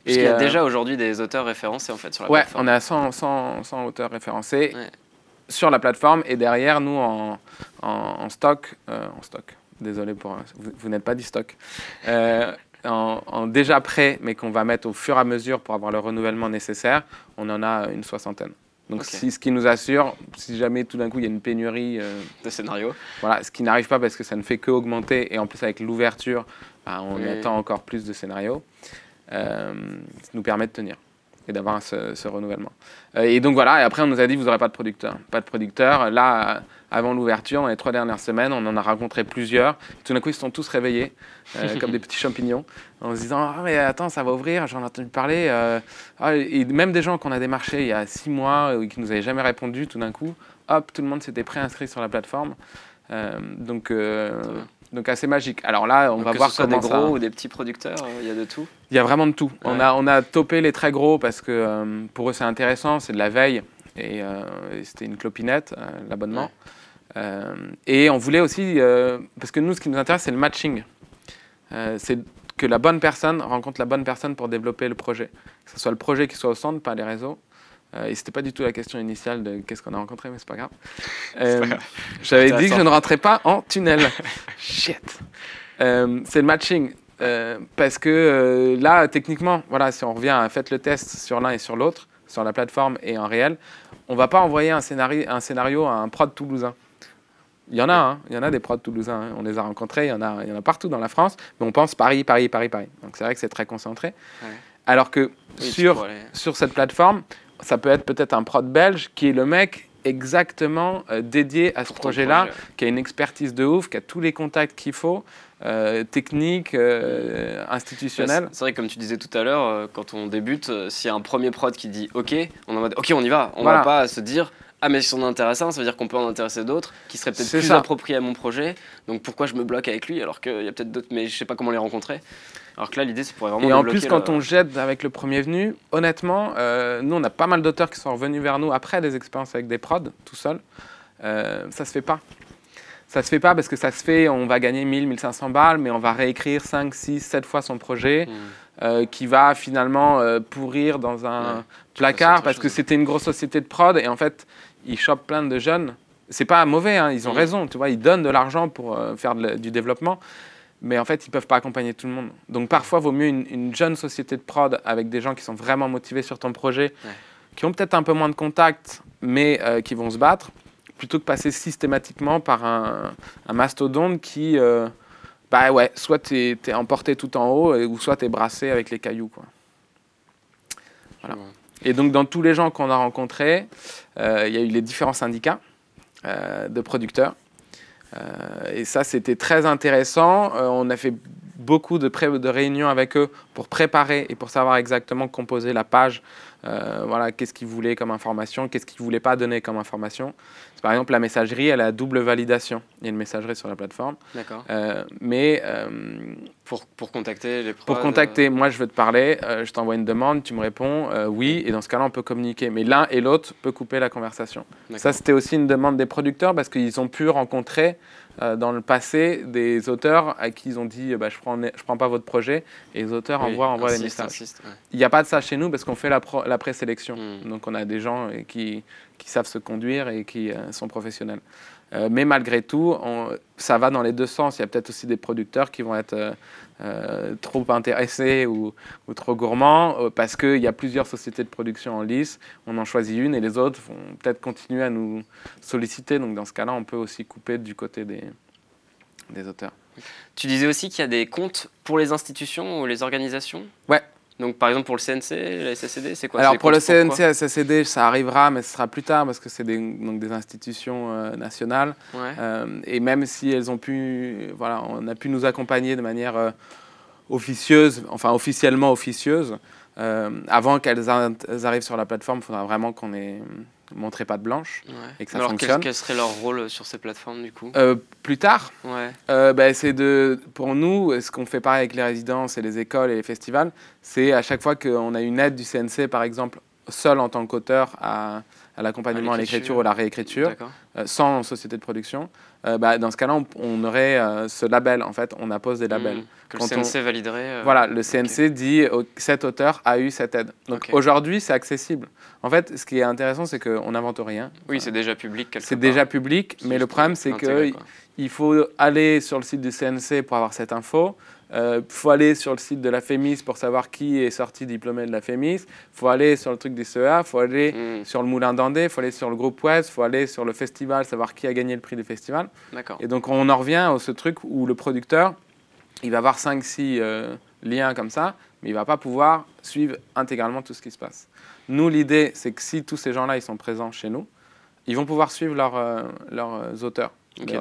Parce qu'il y a déjà aujourd'hui des auteurs référencés en fait sur la plateforme. On a 100 auteurs référencés sur la plateforme, et derrière nous en stock, désolé vous n'êtes pas du stock, en déjà prêt, mais qu'on va mettre au fur et à mesure pour avoir le renouvellement nécessaire, on en a une 60aine. Donc ce qui nous assure, si jamais tout d'un coup il y a une pénurie de scénarios, voilà, ce qui n'arrive pas parce que ça ne fait qu'augmenter, et en plus avec l'ouverture, on attend encore plus de scénarios, ça nous permet de tenir et d'avoir ce renouvellement. Et donc voilà, et après on nous a dit vous n'aurez pas de producteur. Pas de producteur. Là, avant l'ouverture, dans les 3 dernières semaines, on en a rencontré plusieurs. Tout d'un coup, ils se sont tous réveillés, comme des petits champignons, en se disant « Ah mais attends, ça va ouvrir, j'en ai entendu parler. » Et même des gens qu'on a démarchés il y a 6 mois et qui ne nous avaient jamais répondu, tout d'un coup, hop, tout le monde s'était préinscrit sur la plateforme. Donc assez magique. Alors là, on va voir comment des gros ou des petits producteurs, il y a de tout. Il y a vraiment de tout. Ouais. On a topé les très gros parce que pour eux c'est intéressant, c'est de la veille, et c'était une clopinette, l'abonnement. Et on voulait aussi, parce que nous ce qui nous intéresse c'est le matching. C'est que la bonne personne rencontre la bonne personne pour développer le projet. Que ce soit le projet qui soit au centre, pas les réseaux. Et c'était pas du tout la question initiale de qu'est-ce qu'on a rencontré, mais c'est pas grave. J'avais dit que je ne rentrais pas en tunnel. Shit. C'est le matching. Parce que là, techniquement, voilà, si on revient à faites le test sur l'un et sur l'autre, sur la plateforme et en réel, on va pas envoyer un scénario à un prod toulousain. Il y en a des prods toulousains, hein. On les a rencontrés, il y en a partout dans la France, mais on pense Paris. Donc c'est vrai que c'est très concentré. Ouais. Alors que sur cette plateforme, ça peut être peut-être un prod belge qui est le mec exactement dédié à ce projet-là, qui a une expertise de ouf, qui a tous les contacts qu'il faut, techniques, institutionnels. C'est vrai que comme tu disais tout à l'heure, quand on débute, s'il y a un premier prod qui dit OK, on est en mode OK, on y va. On va pas se dire ah mais si on est intéressant, ça veut dire qu'on peut en intéresser d'autres qui seraient peut-être plus appropriés à mon projet. Donc pourquoi je me bloque avec lui alors qu'il y a peut-être d'autres, mais je sais pas comment les rencontrer. Alors que là, l'idée, c'est pour vraiment. Et en plus, quand on jette avec le premier venu, honnêtement, nous, on a pas mal d'auteurs qui sont revenus vers nous après des expériences avec des prods, tout seul. Ça se fait pas. Ça se fait pas parce que ça se fait, on va gagner 1000, 1500 balles, mais on va réécrire 5, 6, 7 fois son projet, qui va finalement pourrir dans un placard parce que c'était une grosse société de prod et en fait, ils chopent plein de jeunes. C'est pas mauvais, hein, ils ont raison, tu vois, ils donnent de l'argent pour faire du développement. Mais en fait, ils ne peuvent pas accompagner tout le monde. Donc parfois, il vaut mieux une jeune société de prod avec des gens qui sont vraiment motivés sur ton projet, qui ont peut-être un peu moins de contacts, mais qui vont se battre, plutôt que passer systématiquement par un mastodonte qui, bah ouais, soit tu es emporté tout en haut, ou soit tu es brassé avec les cailloux, quoi. Voilà. Et donc, dans tous les gens qu'on a rencontrés, il y a eu les différents syndicats de producteurs. Et ça, c'était très intéressant. On a fait beaucoup de réunions avec eux pour préparer et pour savoir exactement composer la page. Voilà, qu'est-ce qu'ils voulaient comme information, qu'est-ce qu'ils ne voulaient pas donner comme information. Par exemple, la messagerie, elle a double validation. Il y a une messagerie sur la plateforme. D'accord. Mais pour contacter les prods, pour contacter, moi, je veux te parler, je t'envoie une demande, tu me réponds oui, et dans ce cas-là, on peut communiquer. Mais l'un et l'autre peut couper la conversation. Ça, c'était aussi une demande des producteurs parce qu'ils ont pu rencontrer dans le passé des auteurs à qui ils ont dit bah, je prends pas votre projet, et les auteurs envoient les messages. Il n'y a pas de ça chez nous parce qu'on fait la présélection. Donc on a des gens qui savent se conduire et qui sont professionnels. Mais malgré tout, ça va dans les deux sens. Il y a peut-être aussi des producteurs qui vont être trop intéressés ou trop gourmands parce qu'il y a plusieurs sociétés de production en lice. On en choisit une et les autres vont peut-être continuer à nous solliciter. Donc dans ce cas-là, on peut aussi couper du côté des auteurs. Tu disais aussi qu'il y a des comptes pour les institutions ou les organisations ? Ouais. Donc par exemple pour le CNC, la SSCD, c'est quoi? Alors pour le CNC, la SSCD, ça arrivera, mais ce sera plus tard parce que c'est des institutions nationales. Ouais. Et même si elles ont pu, voilà, on a pu nous accompagner de manière officieuse, enfin officiellement officieuse, avant qu'elles arrivent sur la plateforme, il faudra vraiment qu'on ait montré patte blanche et que ça fonctionne. Quel serait leur rôle sur ces plateformes du coup? Plus tard, ouais. c'est pour nous, ce qu'on fait pareil avec les résidences et les écoles et les festivals, c'est à chaque fois qu'on a une aide du CNC, par exemple, seul en tant qu'auteur à l'accompagnement à l'écriture ou à la réécriture, sans société de production, dans ce cas-là, on aurait ce label. En fait, on appose des labels. Que le CNC validerait. Voilà, le CNC dit cet auteur a eu cette aide. Donc aujourd'hui, c'est accessible. En fait, ce qui est intéressant, c'est qu'on n'invente rien. Oui, c'est déjà public quelque part. C'est déjà public, mais le problème, c'est qu'il faut aller sur le site du CNC pour avoir cette info. Il faut aller sur le site de la FEMIS pour savoir qui est sorti diplômé de la FEMIS. Il faut aller sur le truc des CEA, il faut aller sur le Moulin d'Andé, il faut aller sur le groupe Ouest, il faut aller sur le festival, savoir qui a gagné le prix du festival. Et donc on en revient à ce truc où le producteur, il va avoir 5-6 liens comme ça, mais il ne va pas pouvoir suivre intégralement tout ce qui se passe. Nous, l'idée, c'est que si tous ces gens-là ils sont présents chez nous, ils vont pouvoir suivre leurs auteurs.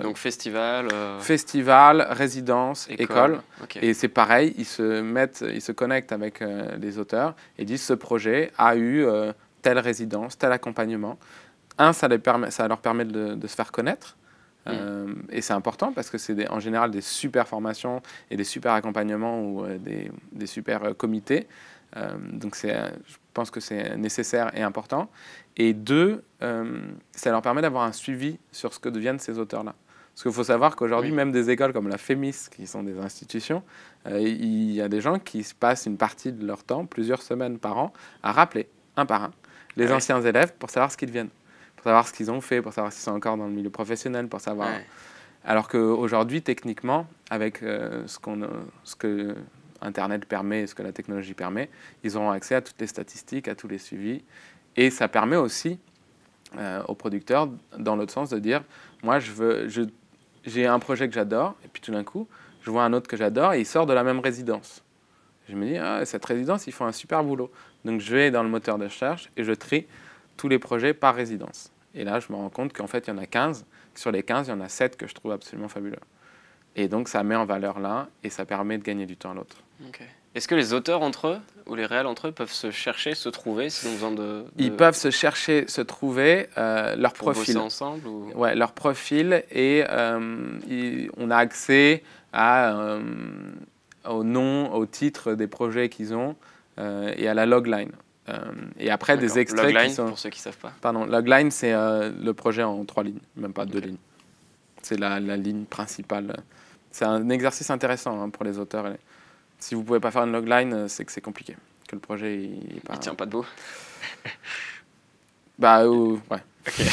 Donc festival, résidence, école. Et c'est pareil, ils se connectent avec les auteurs et disent ce projet a eu telle résidence, tel accompagnement. Ça leur permet de se faire connaître. Et c'est important parce que c'est en général des super formations et des super accompagnements ou des super comités. Donc je pense que c'est nécessaire et important. Et deux, ça leur permet d'avoir un suivi sur ce que deviennent ces auteurs-là. Parce qu'il faut savoir qu'aujourd'hui, même des écoles comme la FEMIS, qui sont des institutions, il y a des gens qui passent une partie de leur temps, plusieurs semaines par an, à rappeler, un par un, les anciens élèves pour savoir ce qu'ils deviennent, pour savoir ce qu'ils ont fait, pour savoir s'ils sont encore dans le milieu professionnel, pour savoir... Alors qu'aujourd'hui, techniquement, avec ce que Internet permet, ce que la technologie permet, ils auront accès à toutes les statistiques, à tous les suivis. Et ça permet aussi aux producteurs, dans l'autre sens, de dire, moi, j'ai un projet que j'adore, et puis tout d'un coup, je vois un autre que j'adore, et il sort de la même résidence. Je me dis, cette résidence, ils font un super boulot. Donc, je vais dans le moteur de recherche, et je trie tous les projets par résidence. Et là, je me rends compte qu'en fait, il y en a 15. Sur les 15, il y en a 7 que je trouve absolument fabuleux. Et donc, ça met en valeur l'un et ça permet de gagner du temps à l'autre. Okay. Est-ce que les auteurs entre eux, ou les réels entre eux, peuvent se chercher, se trouver s'ils ont besoin de... Ils peuvent se chercher, se trouver, leur pour profil. Bosser ensemble ou... Ouais, leur profil et on a accès au nom, au titre des projets qu'ils ont et à la logline. Et après, des extraits logline, qui sont... pour ceux qui ne savent pas. Pardon, logline, c'est le projet en 3 lignes, même pas 2 lignes. C'est la ligne principale. C'est un exercice intéressant pour les auteurs. Si vous ne pouvez pas faire une logline, c'est que c'est compliqué, que le projet il tient pas debout. Bah ouais. Ok.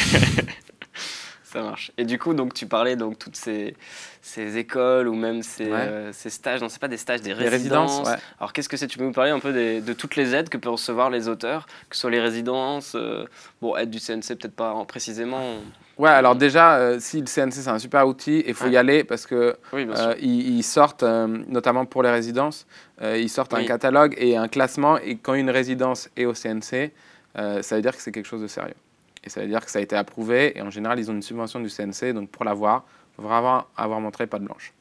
Ça marche. Et du coup, donc tu parlais donc toutes ces écoles ou même ces stages. Non, c'est pas des stages, des résidences. Ouais. Alors qu'est-ce que c'est? Tu peux nous parler un peu de toutes les aides que peuvent recevoir les auteurs, que ce soit les résidences, bon, aide du CNC peut-être pas précisément. Ouais, alors déjà, si le CNC c'est un super outil, il faut y aller parce que ils sortent, notamment pour les résidences, ils sortent un catalogue et un classement. Et quand une résidence est au CNC, ça veut dire que c'est quelque chose de sérieux. Et ça veut dire que ça a été approuvé. Et en général, ils ont une subvention du CNC. Donc pour l'avoir, il faut vraiment avoir montré patte blanche.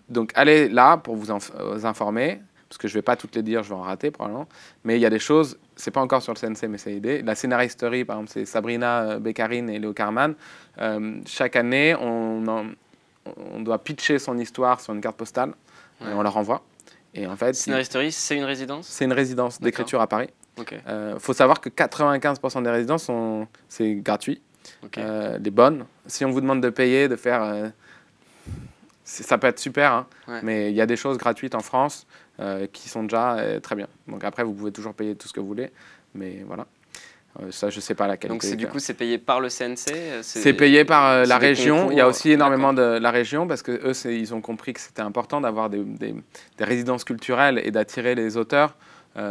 Donc allez là pour vous informer. Parce que je ne vais pas toutes les dire, je vais en rater probablement. Mais il y a des choses, ce n'est pas encore sur le CNC, mais c'est aidé. La scénaristerie, par exemple, c'est Sabrina Beccarine et Léo Carman. Chaque année, on doit pitcher son histoire sur une carte postale. Et on la renvoie. Et en fait, scénaristerie, c'est une résidence? C'est une résidence d'écriture à Paris. Okay. Faut savoir que 95% des résidences, c'est gratuit. Okay. Les bonnes. Si on vous demande de payer, de faire... ça peut être super, mais il y a des choses gratuites en France qui sont déjà très bien. Donc après, vous pouvez toujours payer tout ce que vous voulez, mais voilà. Ça, je ne sais pas la qualité. Donc du coup, c'est payé par le CNC? C'est payé par la région. Il y a aussi énormément de la région parce qu'eux, ils ont compris que c'était important d'avoir des résidences culturelles et d'attirer les auteurs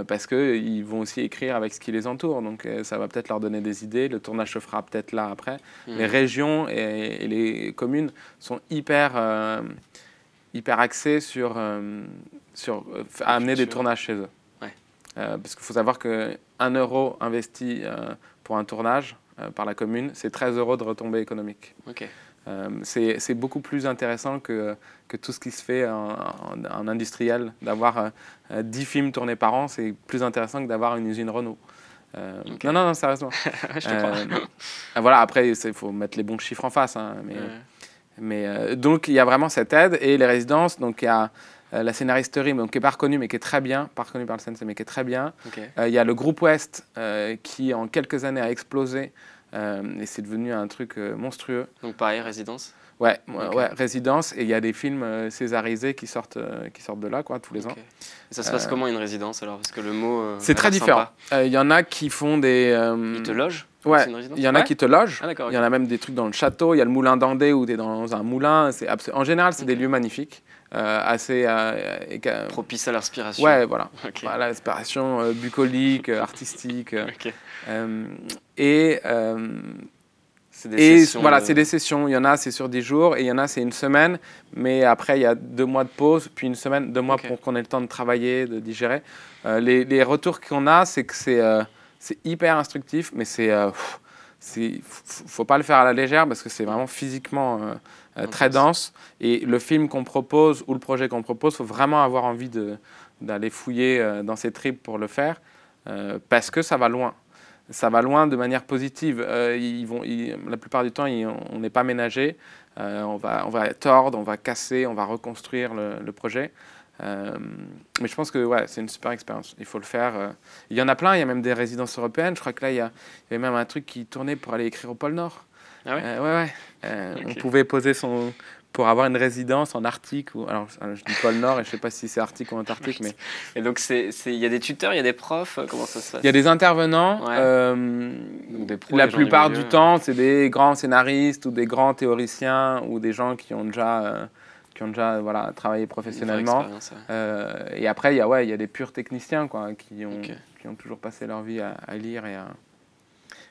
parce qu'ils vont aussi écrire avec ce qui les entoure. Donc ça va peut-être leur donner des idées. Le tournage se fera peut-être là après. Les régions et les communes sont hyper axées sur amener des tournages chez eux. Parce qu'il faut savoir que 1 euro investi pour un tournage par la commune, c'est 13 € de retombées économiques. Okay. C'est beaucoup plus intéressant que tout ce qui se fait en industriel. D'avoir 10 films tournés par an, c'est plus intéressant que d'avoir une usine Renault. Okay. Non, sérieusement. Je te crois. Voilà, après, il faut mettre les bons chiffres en face. Donc, il y a vraiment cette aide. Et les résidences, donc il y a... la scénaristerie, donc, qui n'est pas reconnue, mais qui est très bien, pas reconnue par le CNC, mais qui est très bien. Okay. Il y a le groupe Ouest qui, en quelques années, a explosé et c'est devenu un truc monstrueux. Donc pareil, résidence? Ouais, résidence. Et il y a des films césarisés qui sortent de là, tous les ans. Et ça se passe comment une résidence alors? Parce que le mot. C'est très différent. Il y en a qui font des. Ils te logent? Ouais, il y en a qui te logent. Ah, il y en a même des trucs dans le château. Il y a le moulin d'Andé où tu es dans un moulin. En général, c'est des lieux magnifiques. Assez propice à l'inspiration. Ouais, voilà. Voilà, l'inspiration bucolique, artistique. C'est des sessions. Il y en a, c'est sur 10 jours, et il y en a, c'est une semaine. Mais après, il y a 2 mois de pause, puis une semaine, 2 mois pour qu'on ait le temps de travailler, de digérer. Les retours qu'on a, c'est que c'est hyper instructif, mais faut pas le faire à la légère parce que c'est vraiment physiquement très dense. Et le film qu'on propose ou le projet qu'on propose, faut vraiment avoir envie d'aller fouiller dans ses tripes pour le faire parce que ça va loin. Ça va loin de manière positive. La plupart du temps, on n'est pas ménagé. On va tordre, on va casser, on va reconstruire le projet. Mais je pense que c'est une super expérience. Il faut le faire. Il y en a plein. Il y a même des résidences européennes. Je crois que là, il y avait même un truc qui tournait pour aller écrire au pôle Nord. Ah ouais? Ouais. On pouvait poser pour avoir une résidence en Arctique. Alors, je dis pôle Nord et je ne sais pas si c'est Arctique ou Antarctique. Mais... Et donc, il y a des tuteurs, il y a des profs. Comment ça se passe? Il y a des intervenants. Donc des pros, la plupart du temps, c'est des grands scénaristes ou des grands théoriciens ou des gens qui ont déjà travaillé professionnellement. Et après, il y a des purs techniciens qui ont toujours passé leur vie à lire.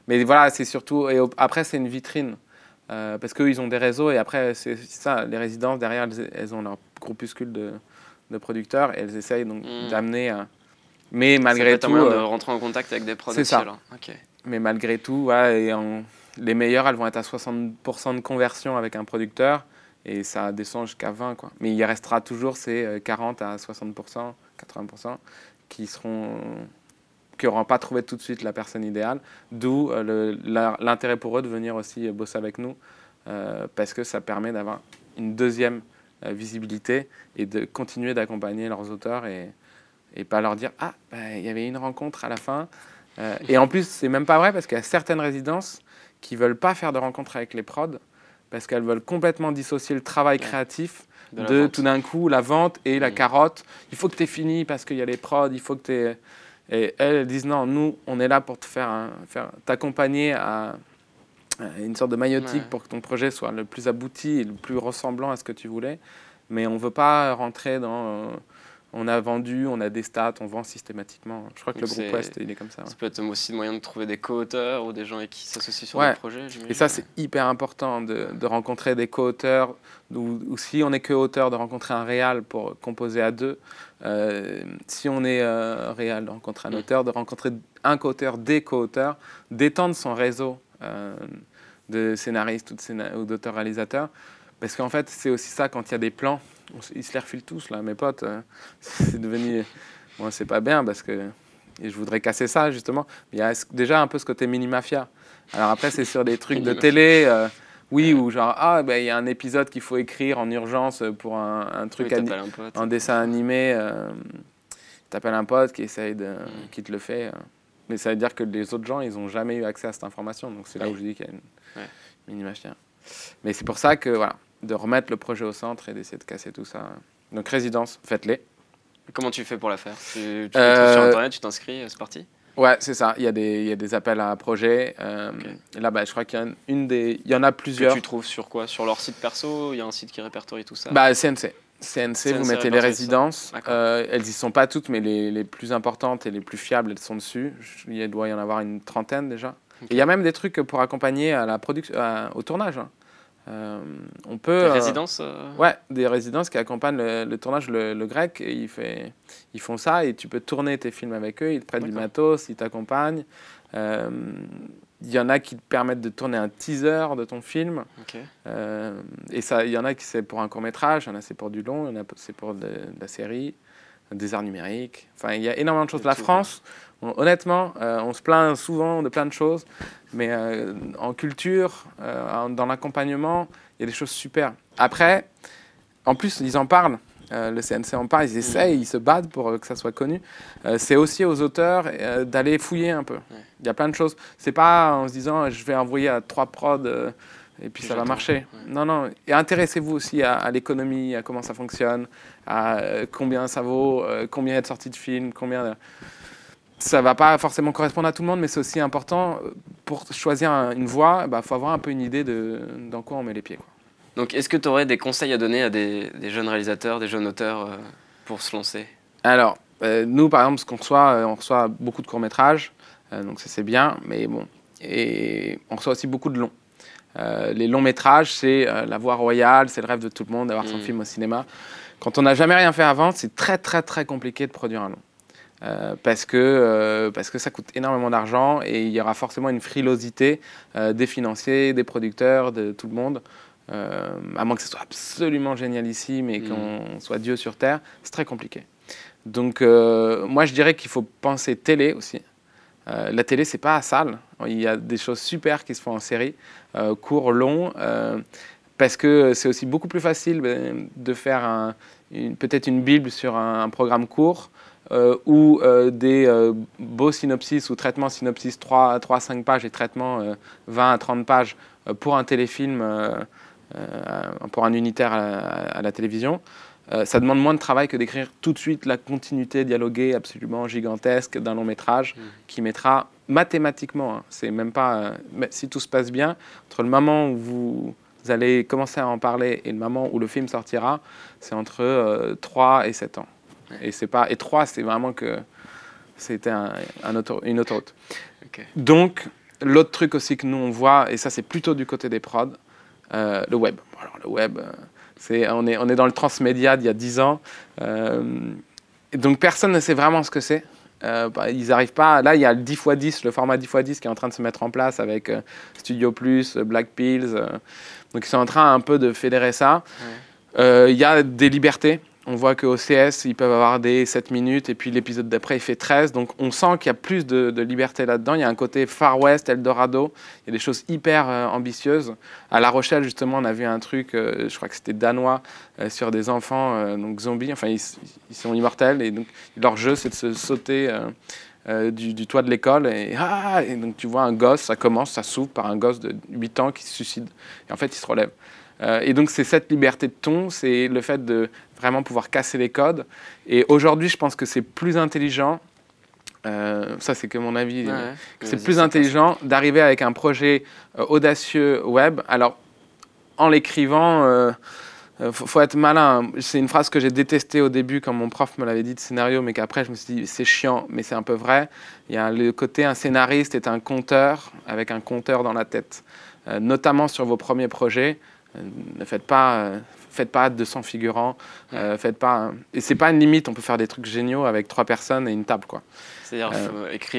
Mais voilà, c'est surtout... Et après, c'est une vitrine. Parce qu'eux, ils ont des réseaux. Et après, c'est ça, les résidences, derrière, elles ont leur groupuscule de producteurs. Et elles essayent donc d'amener... Mais malgré tout... de rentrer en contact avec des producteurs. C'est ça. Mais malgré tout, les meilleures, elles vont être à 60% de conversion avec un producteur. et ça descend jusqu'à 20, quoi. Mais il restera toujours ces 40 à 60%, 80% qui n'auront pas trouvé tout de suite la personne idéale, d'où l'intérêt pour eux de venir aussi bosser avec nous, parce que ça permet d'avoir une deuxième visibilité et de continuer d'accompagner leurs auteurs et pas leur dire « Ah, il y avait une rencontre à la fin ». Et en plus, c'est même pas vrai parce qu'il y a certaines résidences qui ne veulent pas faire de rencontre avec les prods parce qu'elles veulent complètement dissocier le travail créatif de tout d'un coup la vente et la carotte. Il faut que tu aies fini parce qu'il y a les prods, il faut que tu aies... Et elles disent non, nous, on est là pour te t'accompagner à une sorte de maïotique pour que ton projet soit le plus abouti et le plus ressemblant à ce que tu voulais. Mais on ne veut pas rentrer dans... on a vendu, on a des stats, on vend systématiquement. Je crois que le groupe West, il est comme ça. Ça peut être aussi le moyen de trouver des co-auteurs ou des gens avec qui s'associent sur des projets. Et ça, c'est hyper important de rencontrer des co-auteurs, ou si on est que auteur, de rencontrer un réal pour composer à deux. Si on est réal, de rencontrer un auteur, de rencontrer un co-auteur, des co-auteurs, d'étendre son réseau de scénaristes ou d'auteurs-réalisateurs. Parce qu'en fait, c'est aussi ça, quand il y a des plans, ils se les refilent tous, là, mes potes. C'est devenu... Bon, c'est pas bien, parce que je voudrais casser ça, justement. Il y a déjà un peu ce côté mini-mafia. Alors après, c'est sur des trucs de télé, oui, où genre, il y a un épisode qu'il faut écrire en urgence pour un truc, un dessin animé. T'appelles un pote qui essaye qui te le fait. Mais ça veut dire que les autres gens, ils n'ont jamais eu accès à cette information. Donc c'est là où je dis qu'il y a une mini-mafia. Mais c'est pour ça que, voilà, de remettre le projet au centre et d'essayer de casser tout ça. Donc résidence, faites-les. Comment tu fais pour la faire? Tu te trouves sur Internet, tu t'inscris, c'est parti? Ouais, c'est ça. Il y a des appels à projets. Et là, je crois qu'il y en a plusieurs. Que tu trouves sur quoi? Sur leur site perso? Il y a un site qui répertorie tout ça? CNC. CNC, vous mettez les résidences. Elles n'y sont pas toutes, mais les plus importantes et les plus fiables, elles sont dessus. Il doit y en avoir une trentaine déjà. Et il y a même des trucs pour accompagner à la au tournage. On peut, des résidences Ouais, des résidences qui accompagnent le tournage. Le grec, ils font ça et tu peux tourner tes films avec eux. Ils te prêtent du matos, ils t'accompagnent. Il y en a qui te permettent de tourner un teaser de ton film. Et ça, il y en a qui c'est pour un court-métrage, il y en a c'est pour du long, il y en a c'est pour de la série, des arts numériques. Enfin, il y a énormément de choses. La France, honnêtement, on se plaint souvent de plein de choses, mais en culture, dans l'accompagnement, il y a des choses super. Après, en plus, ils en parlent. Le CNC en parle, ils essayent, ils se battent pour que ça soit connu. C'est aussi aux auteurs d'aller fouiller un peu. Il y a plein de choses. C'est pas en se disant je vais envoyer à 3 prods et puis ça va marcher. Non, non. Et intéressez-vous aussi à l'économie, à comment ça fonctionne, à combien ça vaut, combien il y a de sorties de films, Ça va pas forcément correspondre à tout le monde, mais c'est aussi important. Pour choisir une voie, faut avoir un peu une idée dans quoi on met les pieds, quoi. Donc, est-ce que tu aurais des conseils à donner à des jeunes réalisateurs, des jeunes auteurs pour se lancer? Alors, nous, par exemple, ce qu'on reçoit, on reçoit beaucoup de courts-métrages, donc ça c'est bien, mais bon. Et on reçoit aussi beaucoup de longs. Les longs-métrages, c'est la voie royale, c'est le rêve de tout le monde d'avoir son film au cinéma. Quand on n'a jamais rien fait avant, c'est très, très, très compliqué de produire un long. Parce que ça coûte énormément d'argent et il y aura forcément une frilosité des financiers, des producteurs, de tout le monde. À moins que ce soit absolument génialissime et qu'on soit Dieu sur Terre, c'est très compliqué. Donc moi je dirais qu'il faut penser télé aussi. La télé c'est pas à salle, il y a des choses super qui se font en série, court, long, parce que c'est aussi beaucoup plus facile de faire peut-être une bible sur un programme court ou des beaux synopsis ou traitements synopsis 3 à 5 pages et traitements 20 à 30 pages pour un téléfilm pour un unitaire à la télévision. Ça demande moins de travail que d'écrire tout de suite la continuité dialoguée absolument gigantesque d'un long métrage qui mettra mathématiquement, c'est même pas, si tout se passe bien, entre le moment où vous allez commencer à en parler et le moment où le film sortira, c'est entre 3 et 7 ans. Et 3, c'est vraiment que c'était une autoroute. Donc, l'autre truc aussi que nous on voit, et ça c'est plutôt du côté des prods, le web. Alors, le web, on est dans le transmédia d'il y a 10 ans. Donc personne ne sait vraiment ce que c'est. ils n'arrivent pas. Là, il y a le 10x10, le format 10x10 qui est en train de se mettre en place avec Studio Plus, Black Pills. Donc, ils sont en train un peu de fédérer ça. Il y a des libertés. On voit qu'au CS, ils peuvent avoir des 7 minutes et puis l'épisode d'après, il fait 13. Donc, on sent qu'il y a plus de liberté là-dedans. Il y a un côté Far West, Eldorado. Il y a des choses hyper ambitieuses. À La Rochelle, justement, on a vu un truc, je crois que c'était danois, sur des enfants donc zombies. Enfin, ils sont immortels et donc leur jeu, c'est de se sauter du toit de l'école. Et donc, tu vois un gosse, ça commence, ça s'ouvre par un gosse de 8 ans qui se suicide. Et en fait, il se relève. Et donc, c'est cette liberté de ton, c'est le fait de vraiment pouvoir casser les codes. Et aujourd'hui, je pense que c'est plus intelligent, ça c'est que mon avis, c'est plus intelligent d'arriver avec un projet audacieux web. Alors, en l'écrivant, faut être malin. C'est une phrase que j'ai détestée au début quand mon prof me l'avait dit de scénario, mais qu'après je me suis dit c'est chiant, mais c'est un peu vrai. Il y a le côté, un scénariste est un conteur avec un compteur dans la tête. Notamment sur vos premiers projets, ne faites pas 200 figurants, faites pas. Et c'est pas une limite, on peut faire des trucs géniaux avec 3 personnes et une table, quoi. C'est-à-dire,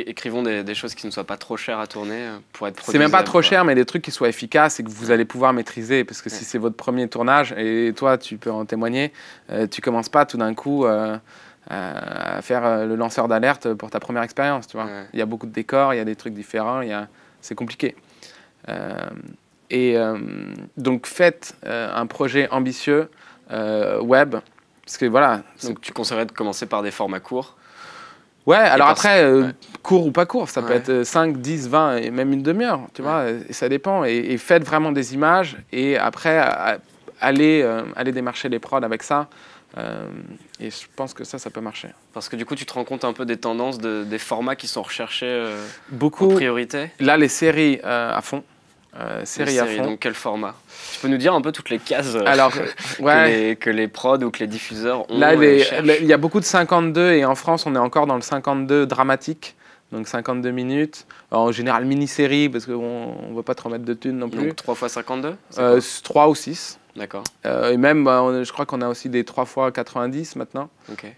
écrivons des choses qui ne soient pas trop chères à tourner pour être produisables. C'est même pas trop cher, mais des trucs qui soient efficaces et que vous allez pouvoir maîtriser. Parce que si c'est votre premier tournage, et toi, tu peux en témoigner, tu commences pas tout d'un coup à faire le lanceur d'alerte pour ta première expérience, tu vois. Il y a beaucoup de décors, il y a des trucs différents, c'est compliqué. Donc faites un projet ambitieux web, parce que voilà. Donc tu conseillerais de commencer par des formats courts. Ouais, alors après, court ou pas court, ça peut être 5, 10, 20 et même une demi-heure, tu vois, et ça dépend. Et faites vraiment des images et après, allez démarcher les prods avec ça. Et je pense que ça peut marcher. Parce que du coup, tu te rends compte un peu des tendances, des formats qui sont recherchés beaucoup en priorité. Là, les séries à fond. Séries à fond. Donc quel format? Tu peux nous dire un peu toutes les cases alors, que les prods ou que les diffuseurs ont? Là, il y a beaucoup de 52 et en France, on est encore dans le 52 dramatique. Donc 52 minutes. En général, mini-série parce qu'on ne veut pas trop mettre de thunes non plus. Donc 3 x 52 3 ou 6. D'accord. Et même, je crois qu'on a aussi des 3 x 90 maintenant. Okay.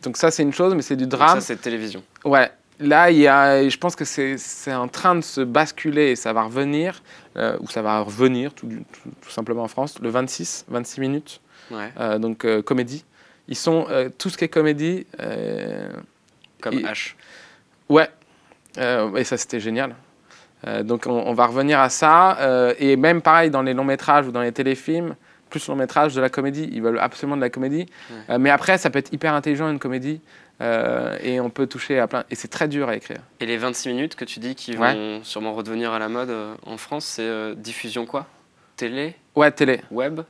Donc ça, c'est une chose, mais c'est du drame. Donc ça, c'est télévision. Ouais. Là, je pense que c'est en train de se basculer et ça va revenir, ou ça va revenir tout simplement en France, le 26 minutes. Ouais. Donc comédie. Ils sont, tout ce qui est comédie... Comme H. Ouais. Et ça, c'était génial. Donc on va revenir à ça. Et même pareil, dans les longs métrages ou dans les téléfilms, plus long métrage, de la comédie. Ils veulent absolument de la comédie. Mais après, ça peut être hyper intelligent, une comédie. Et on peut toucher à plein. Et c'est très dur à écrire. Et les 26 minutes que tu dis qui vont sûrement redevenir à la mode en France, c'est diffusion quoi? Télé? Ouais, télé. Web?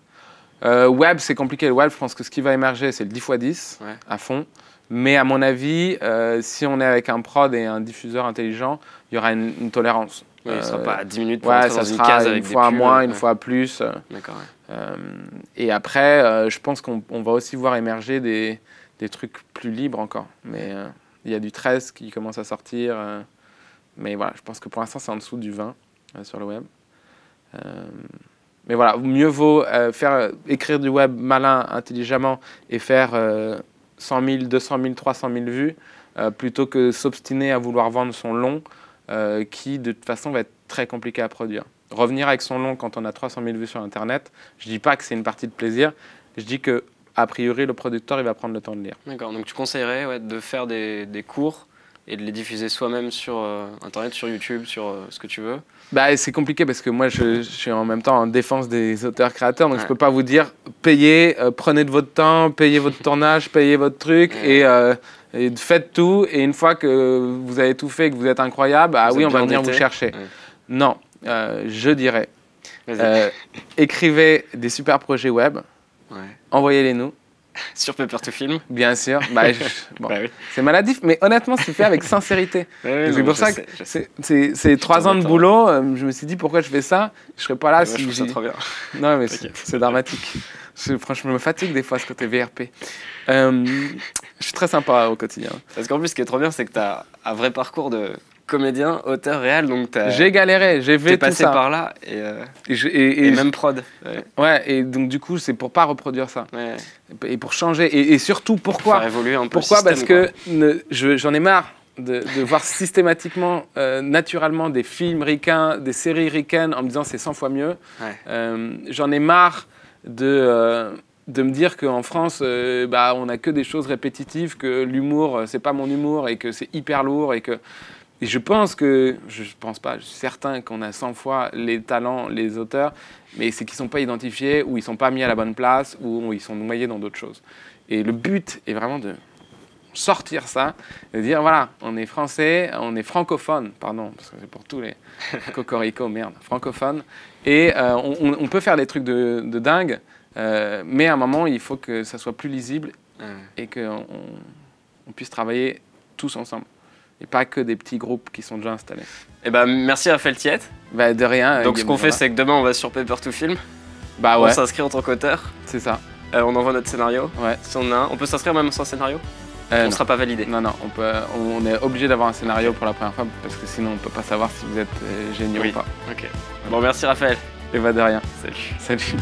Web, c'est compliqué. Le web, je pense que ce qui va émerger, c'est le 10x10 à fond. Mais à mon avis, si on est avec un prod et un diffuseur intelligent, il y aura une tolérance. Oui, il ne sera pas à 10 minutes pour entrer dans une case avec des pubs. Une fois moins, une fois plus. D'accord. Et après, je pense qu'on va aussi voir émerger des trucs plus libres encore. Mais il y a du 13 qui commence à sortir. Mais voilà, je pense que pour l'instant, c'est en dessous du 20 sur le web. Mais voilà, mieux vaut écrire du web malin, intelligemment et faire 100 000, 200 000, 300 000 vues plutôt que s'obstiner à vouloir vendre son long qui, de toute façon, va être très compliqué à produire. Revenir avec son long quand on a 300 000 vues sur Internet, je ne dis pas que c'est une partie de plaisir, je dis que a priori, le producteur, il va prendre le temps de lire. D'accord, donc tu conseillerais de faire des cours et de les diffuser soi-même sur Internet, sur YouTube, sur ce que tu veux? Bah, c'est compliqué parce que moi, je suis en même temps en défense des auteurs-créateurs, donc je ne peux pas vous dire, payez, prenez de votre temps, payez votre tournage, payez votre truc et faites tout. Et une fois que vous avez tout fait et que vous êtes incroyable, on va venir vous chercher. Non, je dirais, écrivez des super projets web. Envoyez-les nous. Sur Paper to Film? Bien sûr. C'est maladif, mais honnêtement, c'est fait avec sincérité. C'est pour ça que c'est 3 ans de boulot. Je me suis dit, pourquoi je fais ça? Je ne serais pas là si... Je trouve ça trop bien. Non, mais c'est dramatique. Franchement, je me fatigue des fois, ce côté VRP. Je suis très sympa au quotidien. Parce qu'en plus, ce qui est trop bien, c'est que tu as un vrai parcours de comédien, auteur, réel, donc j'ai galéré, j'ai fait tout ça. T'es passé par là et même prod. Ouais, et donc du coup, c'est pour pas reproduire ça. Ouais. Et pour changer. Et surtout, pourquoi? Faire évoluer un peu pourquoi? le système, parce que j'en ai marre de voir systématiquement, naturellement, des films ricains, des séries ricaines en me disant c'est 100 fois mieux. Ouais. J'en ai marre de me dire qu'en France, on n'a que des choses répétitives, que l'humour, c'est pas mon humour et que c'est hyper lourd et je pense pas, je suis certain qu'on a 100 fois les talents, les auteurs, mais c'est qu'ils sont pas identifiés ou ils sont pas mis à la bonne place ou ils sont noyés dans d'autres choses. Et le but est vraiment de sortir ça, de dire voilà, on est français, on est francophone, pardon, parce que c'est pour tous les cocorico, merde, francophone, et on peut faire des trucs de dingue, mais à un moment, il faut que ça soit plus lisible et qu'on puisse travailler tous ensemble. Et pas que des petits groupes qui sont déjà installés. Et merci Raphaël Thiette. De rien. Donc ce qu'on fait, c'est que demain, on va sur Paper to Film. On s'inscrit en tant qu'auteur. C'est ça. On envoie notre scénario. Ouais. Si on a un, on peut s'inscrire même sans scénario. On ne sera pas validé. Non, on est obligé d'avoir un scénario pour la première fois parce que sinon on peut pas savoir si vous êtes géniaux ou pas. Ok. Bon, merci Raphaël. Et de rien. Salut.